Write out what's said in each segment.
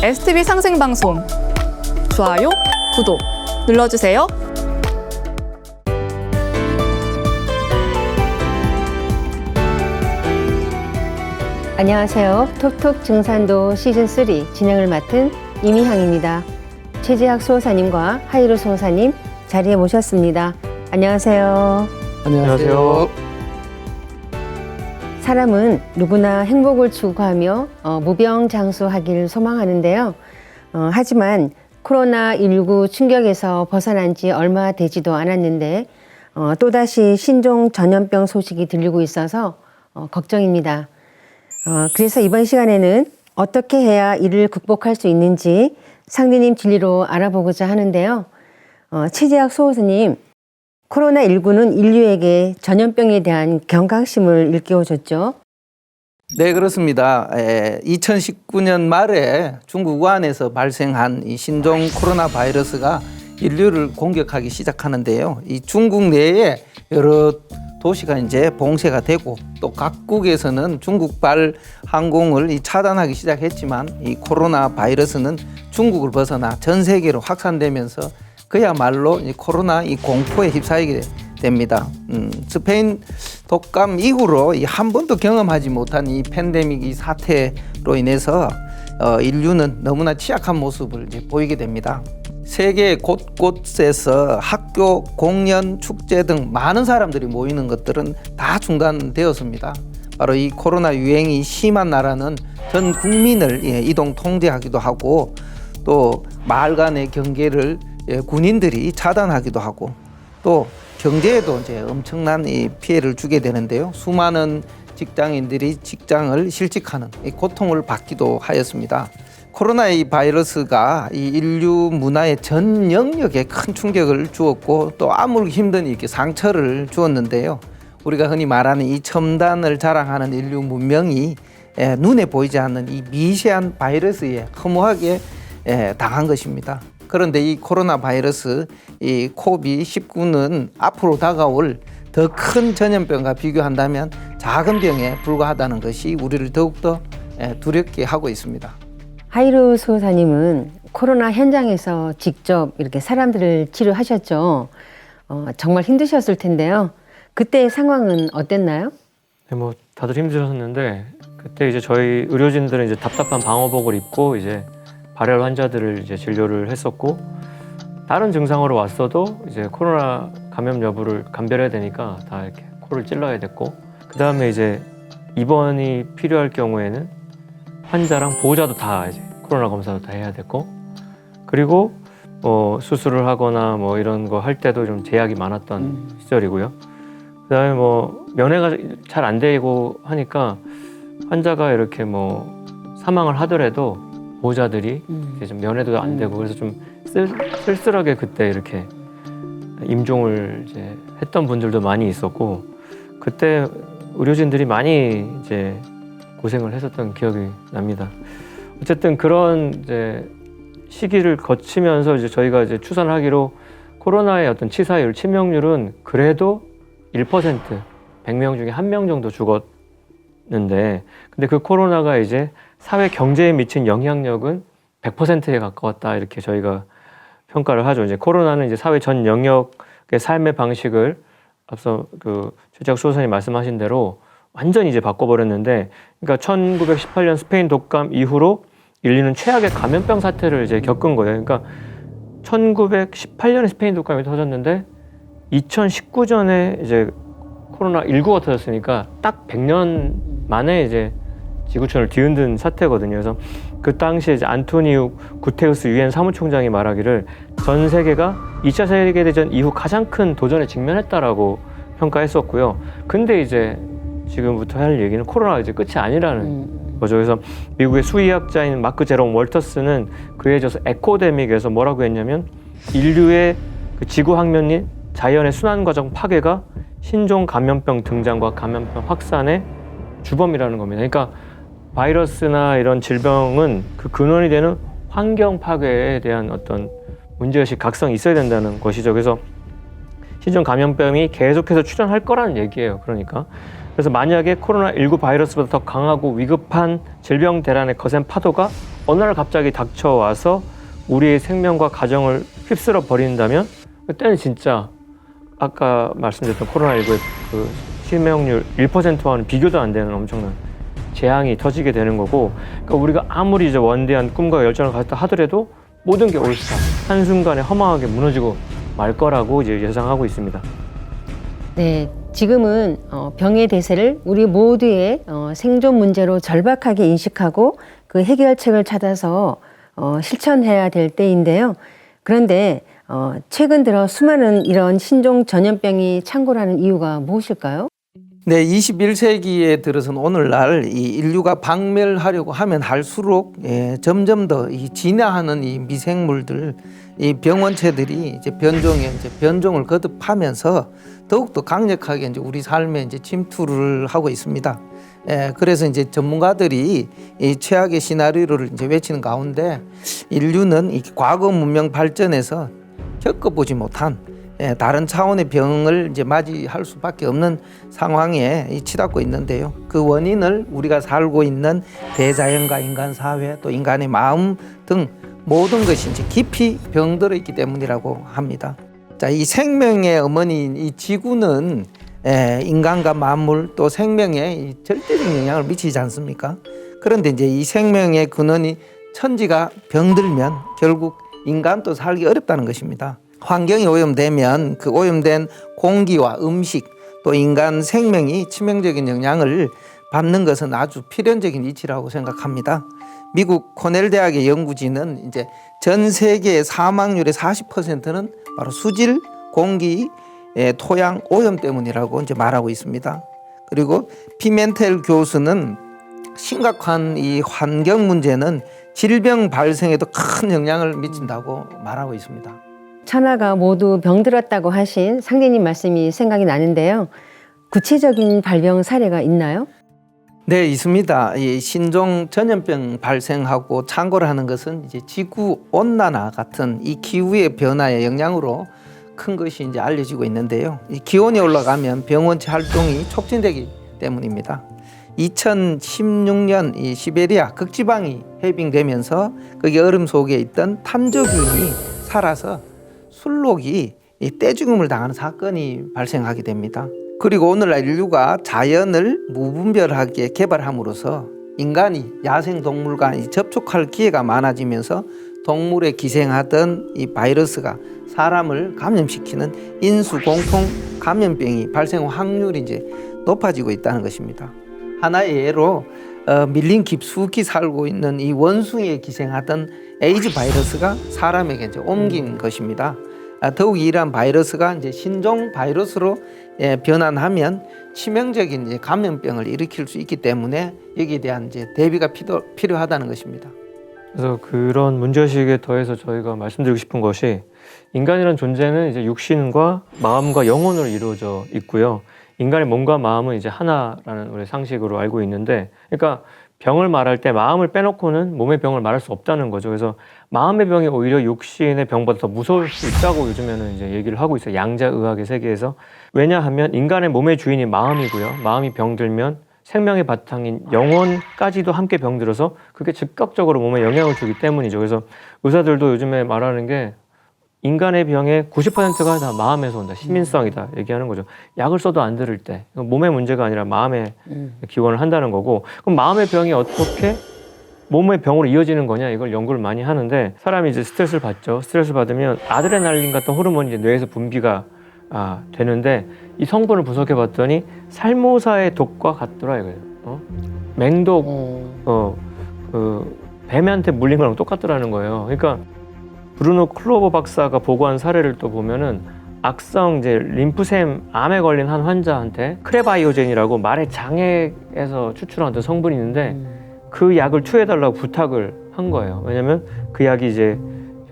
STV 상생방송 좋아요, 구독 눌러주세요. 안녕하세요. 톡톡 증산도 시즌3 진행을 맡은 이미향입니다. 최재학 수호사님과 하이루 수호사님 자리에 모셨습니다. 안녕하세요. 안녕하세요. 사람은 누구나 행복을 추구하며 무병장수하기를 소망하는데요. 하지만 코로나19 충격에서 벗어난 지 얼마 되지도 않았는데 또다시 신종 전염병 소식이 들리고 있어서 걱정입니다. 그래서 이번 시간에는 어떻게 해야 이를 극복할 수 있는지 상디님 진리로 알아보고자 하는데요. 최재학 수호사님, 코로나19는 인류에게 전염병에 대한 경각심을 일깨워줬죠. 네, 그렇습니다. 2019년 말에 중국 우한에서 발생한 이 신종 코로나 바이러스가 인류를 공격하기 시작하는데요. 이 중국 내에 여러 도시가 이제 봉쇄가 되고 또 각국에서는 중국발 항공을 차단하기 시작했지만 이 코로나 바이러스는 중국을 벗어나 전 세계로 확산되면서 그야말로 이 코로나 이 공포에 휩싸이게 됩니다. 스페인 독감 이후로 한 번도 경험하지 못한 이 팬데믹 이 사태로 인해서 인류는 너무나 취약한 모습을 이제 보이게 됩니다. 세계 곳곳에서 학교, 공연, 축제 등 많은 사람들이 모이는 것들은 다 중단되었습니다. 바로 이 코로나 유행이 심한 나라는 전 국민을 이동 통제하기도 하고 또 마을 간의 경계를 군인들이 차단하기도 하고 또 경제에도 이제 엄청난 이 피해를 주게 되는데요. 수많은 직장인들이 직장을 실직하는 이 고통을 받기도 하였습니다. 코로나 이 바이러스가 이 인류 문화의 전 영역에 큰 충격을 주었고 또 아물기 힘든 이렇게 상처를 주었는데요. 우리가 흔히 말하는 이 첨단을 자랑하는 인류 문명이 눈에 보이지 않는 이 미세한 바이러스에 허무하게 당한 것입니다. 그런데 이 코로나 바이러스, 이 코비드19는 앞으로 다가올 더 큰 전염병과 비교한다면 작은 병에 불과하다는 것이 우리를 더욱더 두렵게 하고 있습니다. 하이루 수호사님은 코로나 현장에서 직접 이렇게 사람들을 치료하셨죠. 정말 힘드셨을 텐데요. 그때 상황은 어땠나요? 네, 뭐 다들 힘드셨는데 그때 이제 저희 의료진들은 이제 답답한 방호복을 입고 이제 발열 환자들을 이제 진료를 했었고 다른 증상으로 왔어도 이제 코로나 감염 여부를 감별해야 되니까 다 이렇게 코를 찔러야 됐고 그 다음에 이제 입원이 필요할 경우에는 환자랑 보호자도 다 이제 코로나 검사도 다 해야 됐고 그리고 수술을 하거나 뭐 이런 거 할 때도 좀 제약이 많았던 시절이고요. 그다음에 뭐 면회가 잘 안 되고 하니까 환자가 이렇게 뭐 사망을 하더라도 보호자들이 이제 좀 면회도 안 되고 그래서 좀 쓸쓸하게 그때 이렇게 임종을 이제 했던 분들도 많이 있었고 그때 의료진들이 많이 이제 고생을 했었던 기억이 납니다. 어쨌든 그런 이제 시기를 거치면서 이제 저희가 이제 추산하기로 코로나의 어떤 치사율, 치명률은 그래도 1%, 100명 중에 1명 정도 죽었는데 근데 그 코로나가 이제 사회 경제에 미친 영향력은 100%에 가까웠다 이렇게 저희가 평가를 하죠. 이제 코로나는 이제 사회 전 영역의 삶의 방식을 앞서 그 최재학 수호사님 말씀하신 대로 완전히 이제 바꿔버렸는데, 그러니까 1918년 스페인 독감 이후로 인류는 최악의 감염병 사태를 이제 겪은 거예요. 그러니까 1918년에 스페인 독감이 터졌는데 2019년에 이제 코로나19가 터졌으니까 딱 100년 만에 이제 지구촌을 뒤흔든 사태거든요. 그래서 그 당시에 이제 안토니우 구테우스 유엔 사무총장이 말하기를 전 세계가 2차 세계대전 이후 가장 큰 도전에 직면했다라고 평가했었고요. 근데 이제 지금부터 할 얘기는 코로나가 이제 끝이 아니라는 거죠. 그래서 미국의 수의학자인 마크 제롬 월터스는 그에 져서 에코데믹에서 뭐라고 했냐면 인류의 그 지구 항면인 자연의 순환 과정 파괴가 신종 감염병 등장과 감염병 확산의 주범이라는 겁니다. 그러니까 바이러스나 이런 질병은 그 근원이 되는 환경 파괴에 대한 어떤 문제의식, 각성이 있어야 된다는 것이죠. 그래서 신종 감염병이 계속해서 출현할 거라는 얘기예요. 그러니까 그래서 만약에 코로나19 바이러스보다 더 강하고 위급한 질병 대란의 거센 파도가 어느 날 갑자기 닥쳐와서 우리의 생명과 가정을 휩쓸어 버린다면 그때는 진짜 아까 말씀드렸던 코로나19의 그 치명률 1%와는 비교도 안 되는 엄청난 재앙이 터지게 되는 거고, 그러니까 우리가 아무리 이제 원대한 꿈과 열정을 가졌다 하더라도 모든 게 올스타 한순간에 허망하게 무너지고 말 거라고 이제 예상하고 있습니다. 네, 지금은 병의 대세를 우리 모두의 생존 문제로 절박하게 인식하고 그 해결책을 찾아서 실천해야 될 때인데요. 그런데 최근 들어 수많은 이런 신종 전염병이 창궐하는 이유가 무엇일까요? 네, 21세기에 들어선 오늘날 이 인류가 박멸하려고 하면 할수록 점점 더 이 진화하는 이 미생물들, 이 병원체들이 이제 변종을 거듭하면서 더욱더 강력하게 이제 우리 삶에 이제 침투를 하고 있습니다. 그래서 이제 전문가들이 이 최악의 시나리오를 이제 외치는 가운데 인류는 이 과거 문명 발전에서 겪어보지 못한 다른 차원의 병을 이제 맞이할 수밖에 없는 상황에 치닫고 있는데요. 그 원인을 우리가 살고 있는 대자연과 인간 사회 또 인간의 마음 등 모든 것이 이제 깊이 병들어 있기 때문이라고 합니다. 자, 이 생명의 어머니인 이 지구는 인간과 만물 또 생명에 이 절대적인 영향을 미치지 않습니까? 그런데 이제 이 생명의 근원이 천지가 병들면 결국 인간도 살기 어렵다는 것입니다. 환경이 오염되면 그 오염된 공기와 음식 또 인간 생명이 치명적인 영향을 받는 것은 아주 필연적인 이치라고 생각합니다. 미국 코넬 대학의 연구진은 이제 전 세계의 사망률의 40%는 바로 수질, 공기, 토양 오염 때문이라고 이제 말하고 있습니다. 그리고 피멘텔 교수는 심각한 이 환경 문제는 질병 발생에도 큰 영향을 미친다고 말하고 있습니다. 천하가 모두 병들었다고 하신 상대님 말씀이 생각이 나는데요. 구체적인 발병 사례가 있나요? 네, 있습니다. 이 신종 전염병 발생하고 창궐 하는 것은 이제 지구 온난화 같은 이 기후의 변화의 영향으로 큰 것이 이제 알려지고 있는데요. 이 기온이 올라가면 병원체 활동이 촉진되기 때문입니다. 2016년 이 시베리아 극지방이 해빙되면서 거기 얼음 속에 있던 탄저균이 살아서 술록이 이 떼죽음을 당하는 사건이 발생하게 됩니다. 그리고 오늘날 인류가 자연을 무분별하게 개발함으로써 인간이 야생동물과 접촉할 기회가 많아지면서 동물에 기생하던 이 바이러스가 사람을 감염시키는 인수공통 감염병이 발생 확률이 이제 높아지고 있다는 것입니다. 하나의 예로 밀림 깊숙이 살고 있는 이 원숭이에 기생하던 에이즈 바이러스가 사람에게 이제 옮긴 것입니다. 더욱 이러한 바이러스가 이제 신종 바이러스로 변환하면 치명적인 이제 감염병을 일으킬 수 있기 때문에 여기에 대한 이제 대비가 필요하다는 것입니다. 그래서 그런 문제의식에 더해서 저희가 말씀드리고 싶은 것이 인간이라는 존재는 이제 육신과 마음과 영혼으로 이루어져 있고요. 인간의 몸과 마음은 이제 하나라는 우리 상식으로 알고 있는데, 그러니까 병을 말할 때 마음을 빼놓고는 몸의 병을 말할 수 없다는 거죠. 그래서 마음의 병이 오히려 육신의 병보다 더 무서울 수 있다고 요즘에는 이제 얘기를 하고 있어요. 양자의학의 세계에서. 왜냐하면 인간의 몸의 주인이 마음이고요. 마음이 병들면 생명의 바탕인 영혼까지도 함께 병들어서 그게 즉각적으로 몸에 영향을 주기 때문이죠. 그래서 의사들도 요즘에 말하는 게 인간의 병의 90%가 다 마음에서 온다. 시민성이다. 얘기하는 거죠. 약을 써도 안 들을 때. 몸의 문제가 아니라 마음에 기원을 한다는 거고, 그럼 마음의 병이 어떻게 몸의 병으로 이어지는 거냐, 이걸 연구를 많이 하는데, 사람이 이제 스트레스를 받죠. 스트레스를 받으면 아드레날린 같은 호르몬이 이제 뇌에서 분비가 되는데, 이 성분을 분석해 봤더니 살모사의 독과 같더라 이거예요. 맹독, 뱀한테 물린 거랑 똑같더라는 거예요. 그러니까 브루노 클로버 박사가 보고한 사례를 또 보면은 악성 이제 림프샘 암에 걸린 한 환자한테 크레바이오젠이라고 말의 장애에서 추출한 어떤 성분이 있는데 그 약을 투여해달라고 부탁을 한 거예요. 왜냐면 그 약이 이제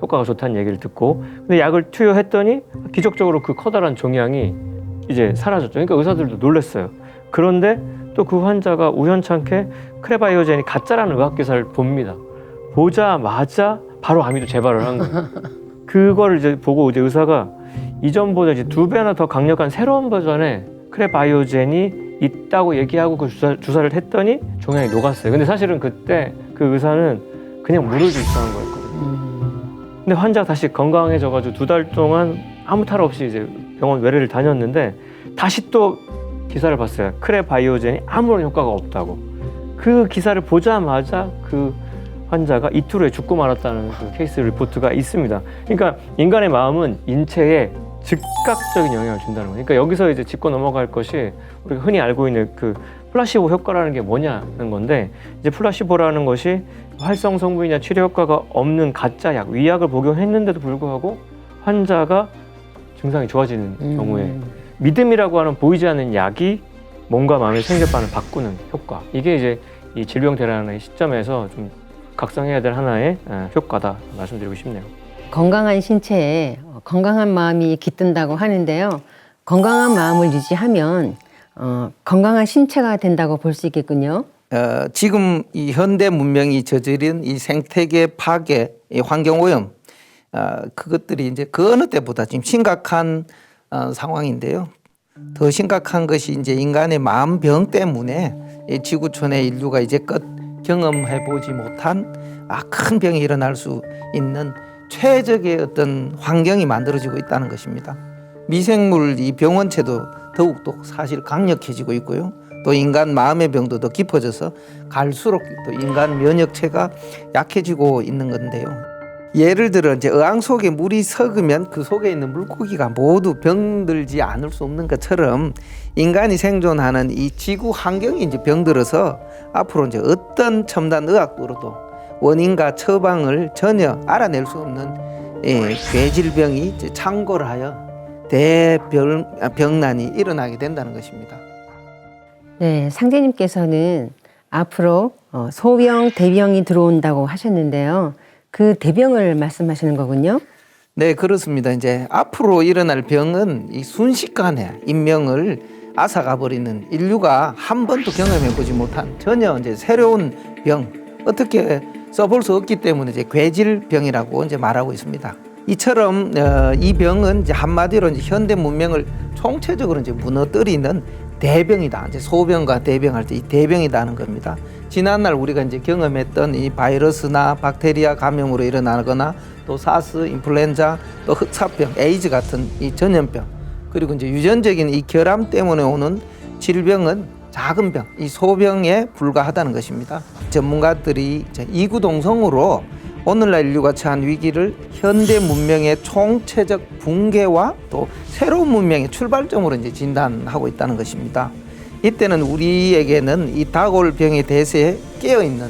효과가 좋다는 얘기를 듣고, 근데 약을 투여했더니 기적적으로 그 커다란 종양이 이제 사라졌죠. 그러니까 의사들도 놀랐어요. 그런데 또 그 환자가 우연찮게 크레바이오젠이 가짜라는 의학 기사를 봅니다. 보자마자 바로 암이도 재발을 한 거예요. 그걸 이제 보고 이제 의사가 이전보다 이제 2배나 더 강력한 새로운 버전의 크레바이오젠이 있다고 얘기하고 그 주사를 했더니 종양이 녹았어요. 근데 사실은 그때 그 의사는 그냥 물을 주사한 거였거든요. 근데 환자가 다시 건강해져가지고 2달 동안 아무 탈 없이 이제 병원 외래를 다녔는데 다시 또 기사를 봤어요. 크레바이오젠이 아무런 효과가 없다고. 그 기사를 보자마자 그 환자가 이틀 후에 죽고 말았다는 그 케이스 리포트가 있습니다. 그러니까 인간의 마음은 인체에 즉각적인 영향을 준다는 거예요. 그러니까 여기서 이제 짚고 넘어갈 것이 우리가 흔히 알고 있는 그 플라시보 효과라는 게 뭐냐는 건데, 이제 플라시보라는 것이 활성 성분이나 치료 효과가 없는 가짜 약, 위약을 복용했는데도 불구하고 환자가 증상이 좋아지는 경우에 믿음이라고 하는 보이지 않는 약이 몸과 마음의 생존반을 바꾸는 효과. 이게 이제 이 질병 대란의 시점에서 좀 각성해야 될 하나의 효과다 말씀드리고 싶네요. 건강한 신체에 건강한 마음이 깃든다고 하는데요. 건강한 마음을 유지하면 건강한 신체가 된다고 볼 수 있겠군요. 지금 이 현대 문명이 저지른 이 생태계 파괴, 이 환경 오염, 그것들이 이제 그 어느 때보다 지금 심각한 상황인데요. 더 심각한 것이 이제 인간의 마음병 때문에 이 지구촌의 인류가 이제껏 경험해 보지 못한 큰 병이 일어날 수 있는 최적의 어떤 환경이 만들어지고 있다는 것입니다. 미생물 이 병원체도 더욱더 사실 강력해지고 있고요. 또 인간 마음의 병도 더 깊어져서 갈수록 또 인간 면역체가 약해지고 있는 건데요. 예를 들어 이제 어항 속에 물이 썩으면 그 속에 있는 물고기가 모두 병들지 않을 수 없는 것처럼 인간이 생존하는 이 지구 환경이 이제 병들어서 앞으로 이제 어떤 첨단 의학으로도 원인과 처방을 전혀 알아낼 수 없는 괴질병이 이제 창궐 하여 대병난이 일어나게 된다는 것입니다. 네, 상제님께서는 앞으로 소병, 대병이 들어온다고 하셨는데요. 그 대병을 말씀하시는 거군요. 네, 그렇습니다. 이제 앞으로 일어날 병은 이 순식간에 인명을 앗아가 버리는 인류가 한 번도 경험해 보지 못한 전혀 이제 새로운 병, 어떻게 써볼 수 없기 때문에 이제 괴질병이라고 이제 말하고 있습니다. 이처럼 이 병은 이제 한마디로 이제 현대 문명을 총체적으로 이제 무너뜨리는 대병이다. 이제 소병과 대병할 때 이 대병이다는 겁니다. 지난날 우리가 이제 경험했던 이 바이러스나 박테리아 감염으로 일어나거나 또 사스, 인플루엔자, 또 흑사병, 에이즈 같은 이 전염병, 그리고 이제 유전적인 이 결함 때문에 오는 질병은 작은 병, 이 소병에 불과하다는 것입니다. 전문가들이 이구동성으로 오늘날 인류가 처한 위기를 현대 문명의 총체적 붕괴와 또 새로운 문명의 출발점으로 이제 진단하고 있다는 것입니다. 이때는 우리에게는 이 다가올 병의 대세에 깨어 있는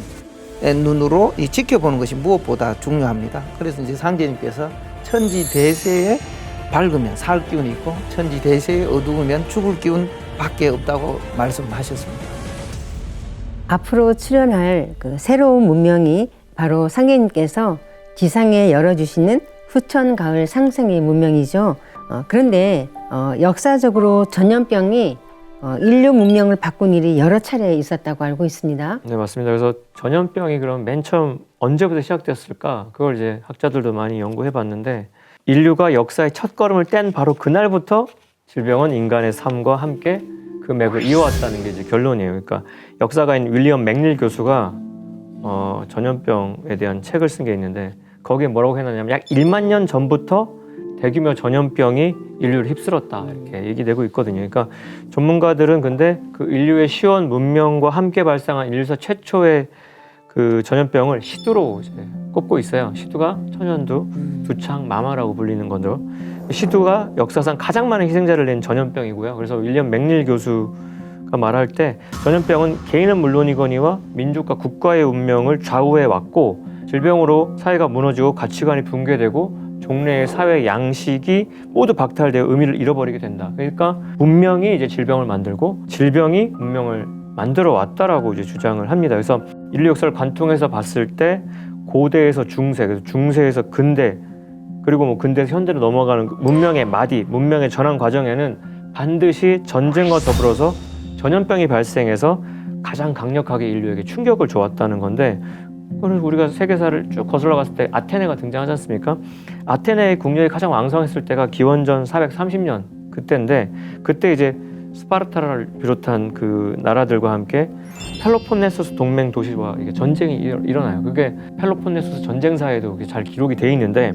눈으로 이 지켜보는 것이 무엇보다 중요합니다. 그래서 이제 상제님께서 천지대세에 밝으면 살 기운이 있고 천지대세에 어두우면 죽을 기운 밖에 없다고 말씀하셨습니다. 앞으로 출현할 그 새로운 문명이 바로 상제님께서 지상에 열어주시는 후천 가을 상생의 문명이죠. 그런데 역사적으로 전염병이 인류 문명을 바꾼 일이 여러 차례 있었다고 알고 있습니다. 네, 맞습니다. 그래서 전염병이 그럼 맨 처음 언제부터 시작됐을까? 그걸 이제 학자들도 많이 연구해 봤는데, 인류가 역사의 첫 걸음을 뗀 바로 그날부터 질병은 인간의 삶과 함께 그 맥을 이어왔다는 게 이제 결론이에요. 그러니까 역사가인 윌리엄 맥닐 교수가 전염병에 대한 책을 쓴 게 있는데, 거기에 뭐라고 해놨냐면 약 1만 년 전부터 대규모 전염병이 인류를 휩쓸었다, 이렇게 얘기되고 있거든요. 그러니까 전문가들은 근데 그 인류의 시원 문명과 함께 발생한 인류사 최초의 그 전염병을 시두로 이제 꼽고 있어요. 시두가 천연두, 두창, 마마라고 불리는 거죠. 시두가 역사상 가장 많은 희생자를 낸 전염병이고요. 그래서 윌리엄 맥닐 교수가 말할 때 전염병은 개인은 물론이거니와 민족과 국가의 운명을 좌우해 왔고, 질병으로 사회가 무너지고 가치관이 붕괴되고 종래의 사회 양식이 모두 박탈되어 의미를 잃어버리게 된다. 그러니까 문명이 이제 질병을 만들고 질병이 문명을 만들어 왔다라고 이제 주장을 합니다. 그래서 인류 역사를 관통해서 봤을 때 고대에서 중세, 그래서 중세에서 근대, 그리고 뭐 근대에서 현대로 넘어가는 문명의 마디, 문명의 전환 과정에는 반드시 전쟁과 더불어서 전염병이 발생해서 가장 강력하게 인류에게 충격을 줘왔다는 건데, 그래서 우리가 세계사를 쭉 거슬러 갔을 때 아테네가 등장하지 않습니까? 아테네의 국력이 가장 왕성했을 때가 기원전 430년 그때인데, 그때 이제 스파르타를 비롯한 그 나라들과 함께 펠로폰네소스 동맹 도시와 이게 전쟁이 일어나요. 그게 펠로폰네소스 전쟁사에도 잘 기록이 돼 있는데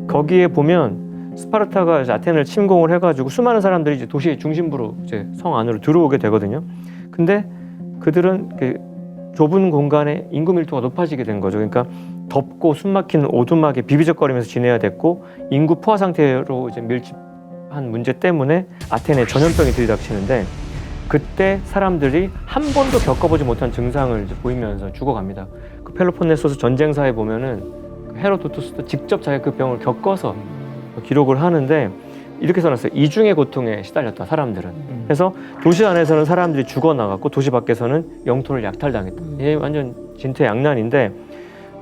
거기에 보면 스파르타가 이제 아테네를 침공을 해가지고 수많은 사람들이 이제 도시의 중심부로 이제 성 안으로 들어오게 되거든요. 근데 그들은 그 좁은 공간에 인구 밀도가 높아지게 된 거죠. 그러니까 덥고 숨막힌 오두막에 비비적거리면서 지내야 됐고 인구 포화 상태로 이제 밀집한 문제 때문에 아테네에 전염병이 들이닥치는데 그때 사람들이 한 번도 겪어보지 못한 증상을 이제 보이면서 죽어갑니다. 그 펠로폰네소스 전쟁사에 보면은 헤로도투스도 직접 자기가 그 병을 겪어서 기록을 하는데 이렇게 써놨어요. 이중의 고통에 시달렸다 사람들은. 그래서 도시 안에서는 사람들이 죽어나갔고 도시 밖에서는 영토를 약탈당했다. 이게 완전 진퇴양난인데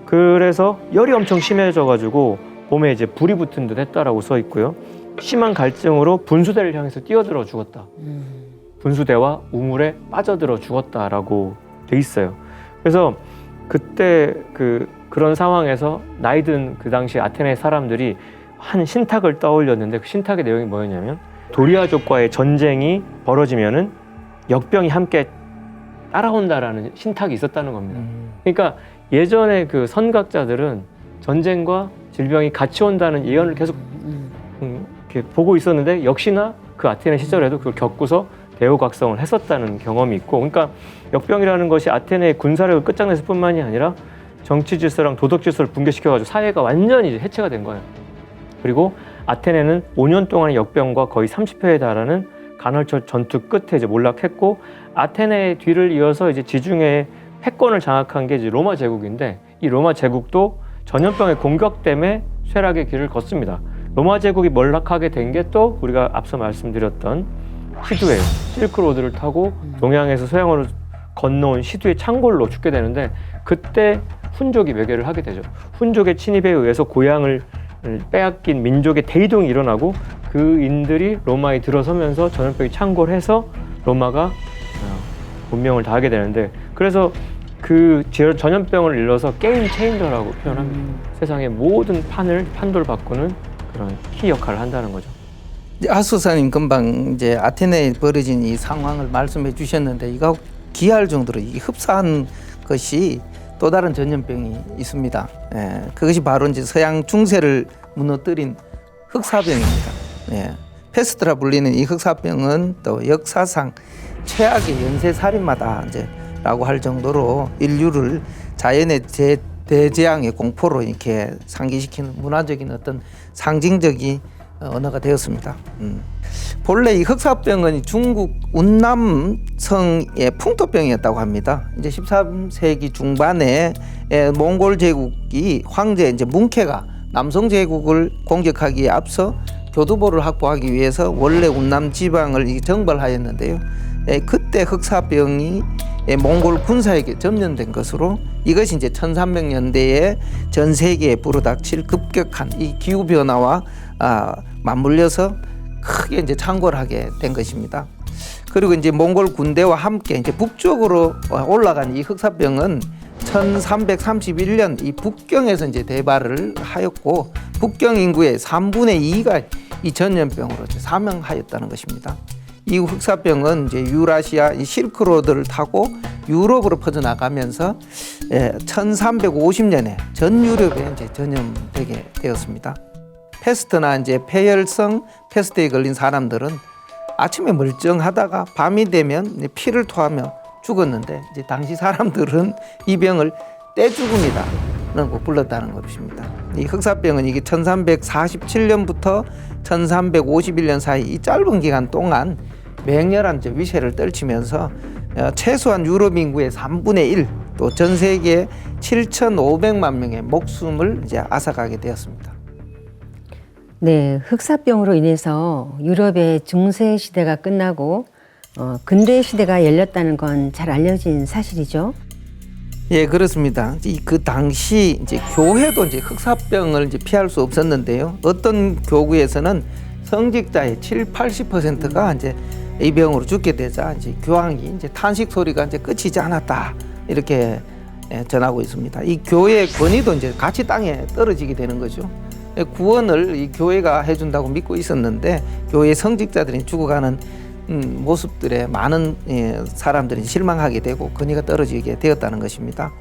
그래서 열이 엄청 심해져가지고 몸에 이제 불이 붙은 듯 했다라고 써 있고요. 심한 갈증으로 분수대를 향해서 뛰어들어 죽었다. 분수대와 우물에 빠져들어 죽었다라고 돼 있어요. 그래서 그때 그런 상황에서 나이든 그 당시 아테네 사람들이 한 신탁을 떠올렸는데 그 신탁의 내용이 뭐였냐면 도리아족과의 전쟁이 벌어지면은 역병이 함께 따라온다라는 신탁이 있었다는 겁니다. 그러니까 예전에 그 선각자들은 전쟁과 질병이 같이 온다는 예언을 계속 이렇게 보고 있었는데 역시나 그 아테네 시절에도 그걸 겪고서 대우각성을 했었다는 경험이 있고, 그러니까 역병이라는 것이 아테네의 군사력을 끝장냈을 뿐만이 아니라 정치 질서랑 도덕 질서를 붕괴시켜가지고 사회가 완전히 이제 해체가 된 거예요. 그리고 아테네는 5년 동안의 역병과 거의 30회에 달하는 간헐적 전투 끝에 이제 몰락했고, 아테네의 뒤를 이어서 이제 지중해의 패권을 장악한 게 이제 로마 제국인데, 이 로마 제국도 전염병의 공격 때문에 쇠락의 길을 걷습니다. 로마 제국이 몰락하게 된 게 또 우리가 앞서 말씀드렸던 시두예요. 실크로드를 타고 동양에서 서양으로 건너온 시두의 창골로 죽게 되는데, 그때 훈족이 매개를 하게 되죠. 훈족의 침입에 의해서 고향을 빼앗긴 민족의 대이동이 일어나고 그 인들이 로마에 들어서면서 전염병이 창궐해서 로마가 운명을 다하게 되는데, 그래서 그 전염병을 일러서 게임 체인저라고 표현합니다. 세상의 모든 판도를 바꾸는 그런 키 역할을 한다는 거죠. 하수사님 금방 이제 아테네에 벌어진 이 상황을 말씀해 주셨는데, 이거 기이할 정도로 이 흡사한 것이 또 다른 전염병이 있습니다. 그것이 바로 이제 서양 중세를 무너뜨린 흑사병입니다. 페스트라 불리는 이 흑사병은 또 역사상 최악의 연쇄살인마다 이제라고 할 정도로 인류를 자연의 대재앙의 공포로 이렇게 상기시키는 문화적인 어떤 상징적인 언어가 되었습니다. 본래 이 흑사병은 중국 운남성의 풍토병이었다고 합니다. 이제 13세기 중반에 몽골 제국이 황제 이제 뭉케가 남송 제국을 공격하기에 앞서 교두보를 확보하기 위해서 원래 운남 지방을 정벌하였는데요. 그때 흑사병이 몽골 군사에게 점령된 것으로, 이것이 이제 1300년대에 전 세계에 불어닥칠 급격한 이 기후 변화와 맞물려서 크게 이제 창궐하게 된 것입니다. 그리고 이제 몽골 군대와 함께 이제 북쪽으로 올라간 이 흑사병은 1331년 이 북경에서 이제 대발을 하였고, 북경 인구의 3분의 2가 이 전염병으로 사망하였다는 것입니다. 이 흑사병은 이제 유라시아 이 실크로드를 타고 유럽으로 퍼져나가면서 1350년에 전 유럽에 이제 전염되게 되었습니다. 패스트나 이제 폐혈성 패스트에 걸린 사람들은 아침에 멀쩡하다가 밤이 되면 피를 토하며 죽었는데, 이제 당시 사람들은 이 병을 떼죽음이다라고 불렀다는 것입니다. 이 흑사병은 이게 1347년부터 1351년 사이 이 짧은 기간 동안 맹렬한 위세를 떨치면서 최소한 유럽 인구의 3분의 1, 또 전 세계 7,500만 명의 목숨을 이제 앗아가게 되었습니다. 네, 흑사병으로 인해서 유럽의 중세 시대가 끝나고 근대 시대가 열렸다는 건 잘 알려진 사실이죠. 예, 그렇습니다. 그 당시 이제 교회도 이제 흑사병을 이제 피할 수 없었는데요. 어떤 교구에서는 성직자의 70-80%가 이제 이 병으로 죽게 되자 이제 교황이 이제 탄식 소리가 이제 끝이지 않았다, 이렇게 전하고 있습니다. 이 교회의 권위도 이제 같이 땅에 떨어지게 되는 거죠. 구원을 이 교회가 해준다고 믿고 있었는데 교회 성직자들이 죽어가는 모습들에 많은 사람들이 실망하게 되고 권위가 떨어지게 되었다는 것입니다.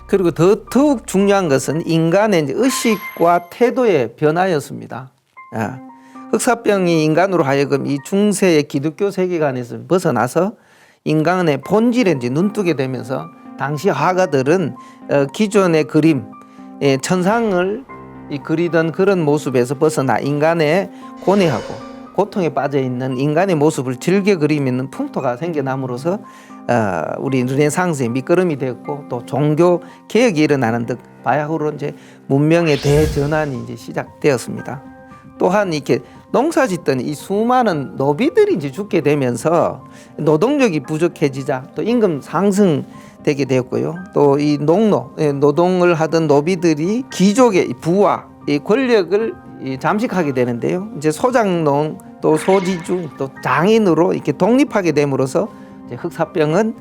그리고 더욱 중요한 것은 인간의 이제 의식과 태도의 변화였습니다. 흑사병이 인간으로 하여금 이 중세의 기독교 세계관에서 벗어나서 인간의 본질에 이제 눈뜨게 되면서 당시 화가들은 기존의 그림, 천상을 그리던 그런 모습에서 벗어나 인간의 고뇌하고 고통에 빠져 있는 인간의 모습을 즐겨 그리는 풍토가 생겨남으로써 우리 르네상스의 밑거름이 되었고 또 종교 개혁이 일어나는 듯 바야흐로 이제 문명의 대전환이 이제 시작되었습니다. 또한 이렇게 농사짓던 이 수많은 노비들이 이제 죽게 되면서 노동력이 부족해지자 또 임금 상승되게 되었고요. 또 이 노동을 하던 노비들이 귀족의 부와 이 권력을 잠식하게 되는데요. 이제 소장농 또 소지주 또 장인으로 이렇게 독립하게 됨으로써 이제 흑사병은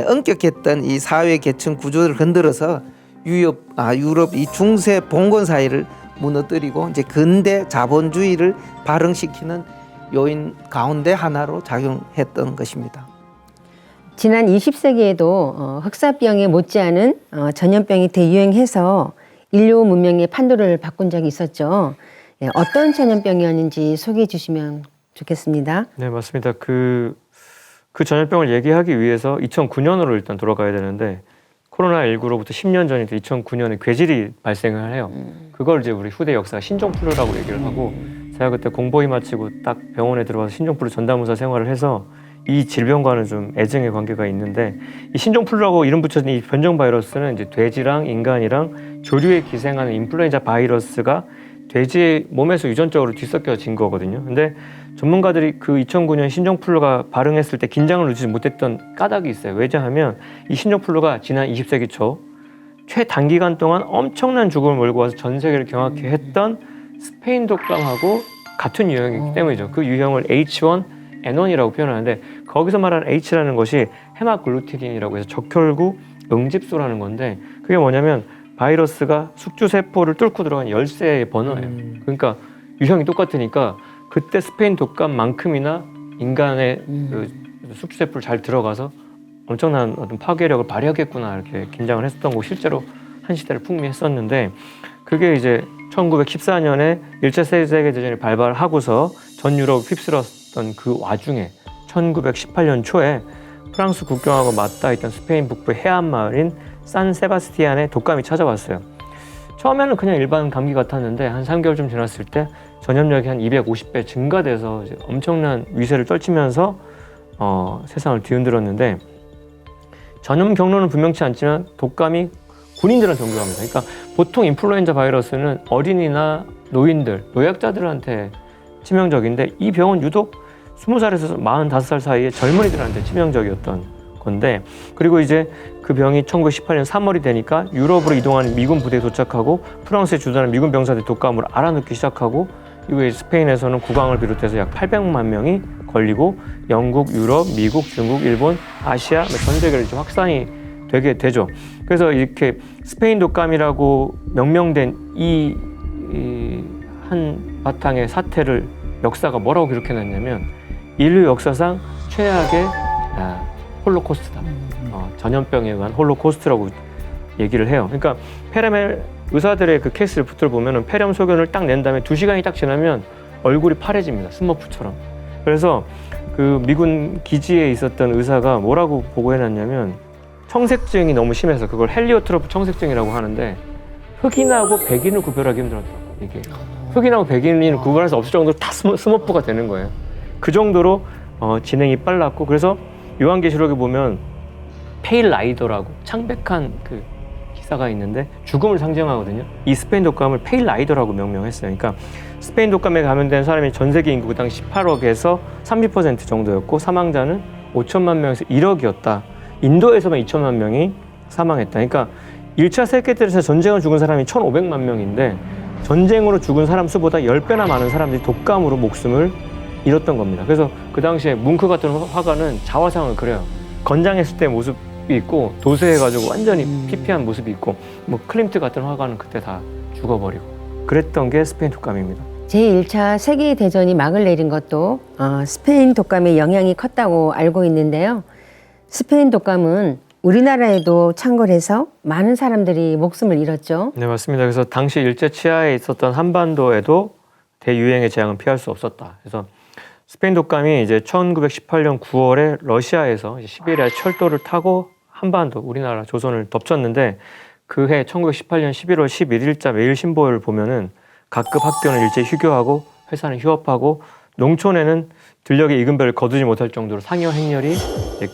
엄격했던 이 사회 계층 구조를 흔들어서 유럽 이 중세 봉건 사회를 무너뜨리고 이제 근대 자본주의를 발흥시키는 요인 가운데 하나로 작용했던 것입니다. 지난 20세기에도 흑사병에 못지않은 전염병이 대유행해서 인류 문명의 판도를 바꾼 적이 있었죠. 어떤 전염병이었는지 소개해 주시면 좋겠습니다. 네, 맞습니다. 그 전염병을 얘기하기 위해서 2009년으로 일단 돌아가야 되는데 코로나19로부터 10년 전인 2009년에 괴질이 발생을 해요. 그걸 이제 우리 후대 역사가 신종플루라고 얘기를 하고 제가 그때 공보위 마치고 딱 병원에 들어가서 신종플루 전담의사 생활을 해서 이 질병과는 좀 애증의 관계가 있는데 이 신종플루라고 이름 붙여진 이 변종 바이러스는 이제 돼지랑 인간이랑 조류에 기생하는 인플루엔자 바이러스가 돼지의 몸에서 유전적으로 뒤섞여진 거거든요. 근데 전문가들이 그 2009년 신종플루가 발응했을 때 긴장을 놓치지 못했던 까닭이 있어요. 왜냐하면 이 신종플루가 지난 20세기 초 최단기간 동안 엄청난 죽음을 몰고 와서 전 세계를 경악해 했던 스페인 독감하고 같은 유형이기 때문이죠. 그 유형을 H1N1이라고 표현하는데 거기서 말하는 H라는 것이 헤마글루티딘이라고 해서 적혈구 응집소라는 건데 그게 뭐냐면 바이러스가 숙주세포를 뚫고 들어간 열쇠의 번호예요. 그러니까 유형이 똑같으니까 그때 스페인 독감만큼이나 인간의 그 숙주세포를 잘 들어가서 엄청난 어떤 파괴력을 발휘하겠구나 이렇게 긴장을 했었던 거고 실제로 한 시대를 풍미했었는데 그게 이제 1914년에 1차 세계대전이 발발하고서 전 유럽을 휩쓸었던 그 와중에 1918년 초에 프랑스 국경하고 맞닿아 있던 스페인 북부 해안 마을인 산 세바스티안에 독감이 찾아왔어요. 처음에는 그냥 일반 감기 같았는데 한 3개월 좀 지났을 때 전염력이 한 250배 증가돼서 이제 엄청난 위세를 떨치면서 세상을 뒤흔들었는데 전염 경로는 분명치 않지만 독감이 군인들한테 전교합니다. 그러니까 보통 인플루엔자 바이러스는 어린이나 노인들, 노약자들한테 치명적인데 이 병은 유독 20살에서 45살 사이에 젊은이들한테 치명적이었던 건데 그리고 이제 그 병이 1918년 3월이 되니까 유럽으로 이동하는 미군 부대에 도착하고 프랑스에 주둔하는 미군 병사들이 독감을 알아놓기 시작하고 이후에 스페인에서는 국왕을 비롯해서 약 800만 명이 걸리고 영국, 유럽, 미국, 중국, 일본, 아시아 전 세계로 이제 확산이 되게 되죠. 그래서 이렇게 스페인 독감이라고 명명된 이 한 바탕의 사태를 역사가 뭐라고 기록해놨냐면 인류 역사상 최악의 홀로코스트다. 전염병에 의한 홀로코스트라고 얘기를 해요. 그러니까 페레멜 의사들의 그 케이스를 붙들어보면 폐렴 소견을 딱 낸 다음에 2시간이 딱 지나면 얼굴이 파래집니다. 스머프처럼. 그래서 그 미군 기지에 있었던 의사가 뭐라고 보고해놨냐면 청색증이 너무 심해서 그걸 헬리오트로프 청색증이라고 하는데 흑인하고 백인을 구별하기 힘들었다고 얘기해요. 흑인하고 백인을 구별할 수 없을 정도로 다 스머프가 되는 거예요. 그 정도로 진행이 빨랐고 그래서 요한계시록에 보면 페일 라이더라고 창백한 그 기사가 있는데 죽음을 상징하거든요. 이 스페인 독감을 페일 라이더라고 명명했어요. 그러니까 스페인 독감에 감염된 사람이 전 세계 인구 그 당시 18억에서 30% 정도였고 사망자는 5천만 명에서 1억이었다. 인도에서만 2천만 명이 사망했다. 그러니까 1차 세계대전에서 전쟁을 죽은 사람이 1,500만 명인데 전쟁으로 죽은 사람 수보다 10배나 많은 사람들이 독감으로 목숨을 잃었던 겁니다. 그래서 그 당시에 뭉크 같은 화가는 자화상을 그려요. 건장했을 때 모습이 있고 도세해가지고 완전히 피폐한 모습이 있고 뭐 클림트 같은 화가는 그때 다 죽어버리고 그랬던 게 스페인 독감입니다. 제1차 세계대전이 막을 내린 것도 스페인 독감의 영향이 컸다고 알고 있는데요. 스페인 독감은 우리나라에도 창궐해서 많은 사람들이 목숨을 잃었죠. 네, 맞습니다. 그래서 당시 일제 치하에 있었던 한반도에도 대유행의 재앙은 피할 수 없었다. 그래서 스페인 독감이 이제 1918년 9월에 러시아에서 시베리아 철도를 타고 한반도, 우리나라 조선을 덮쳤는데 그 해 1918년 11월 11일자 매일신보를 보면은 각급 학교는 일제 휴교하고 회사는 휴업하고 농촌에는 들녘의 이근별을 거두지 못할 정도로 상여 행렬이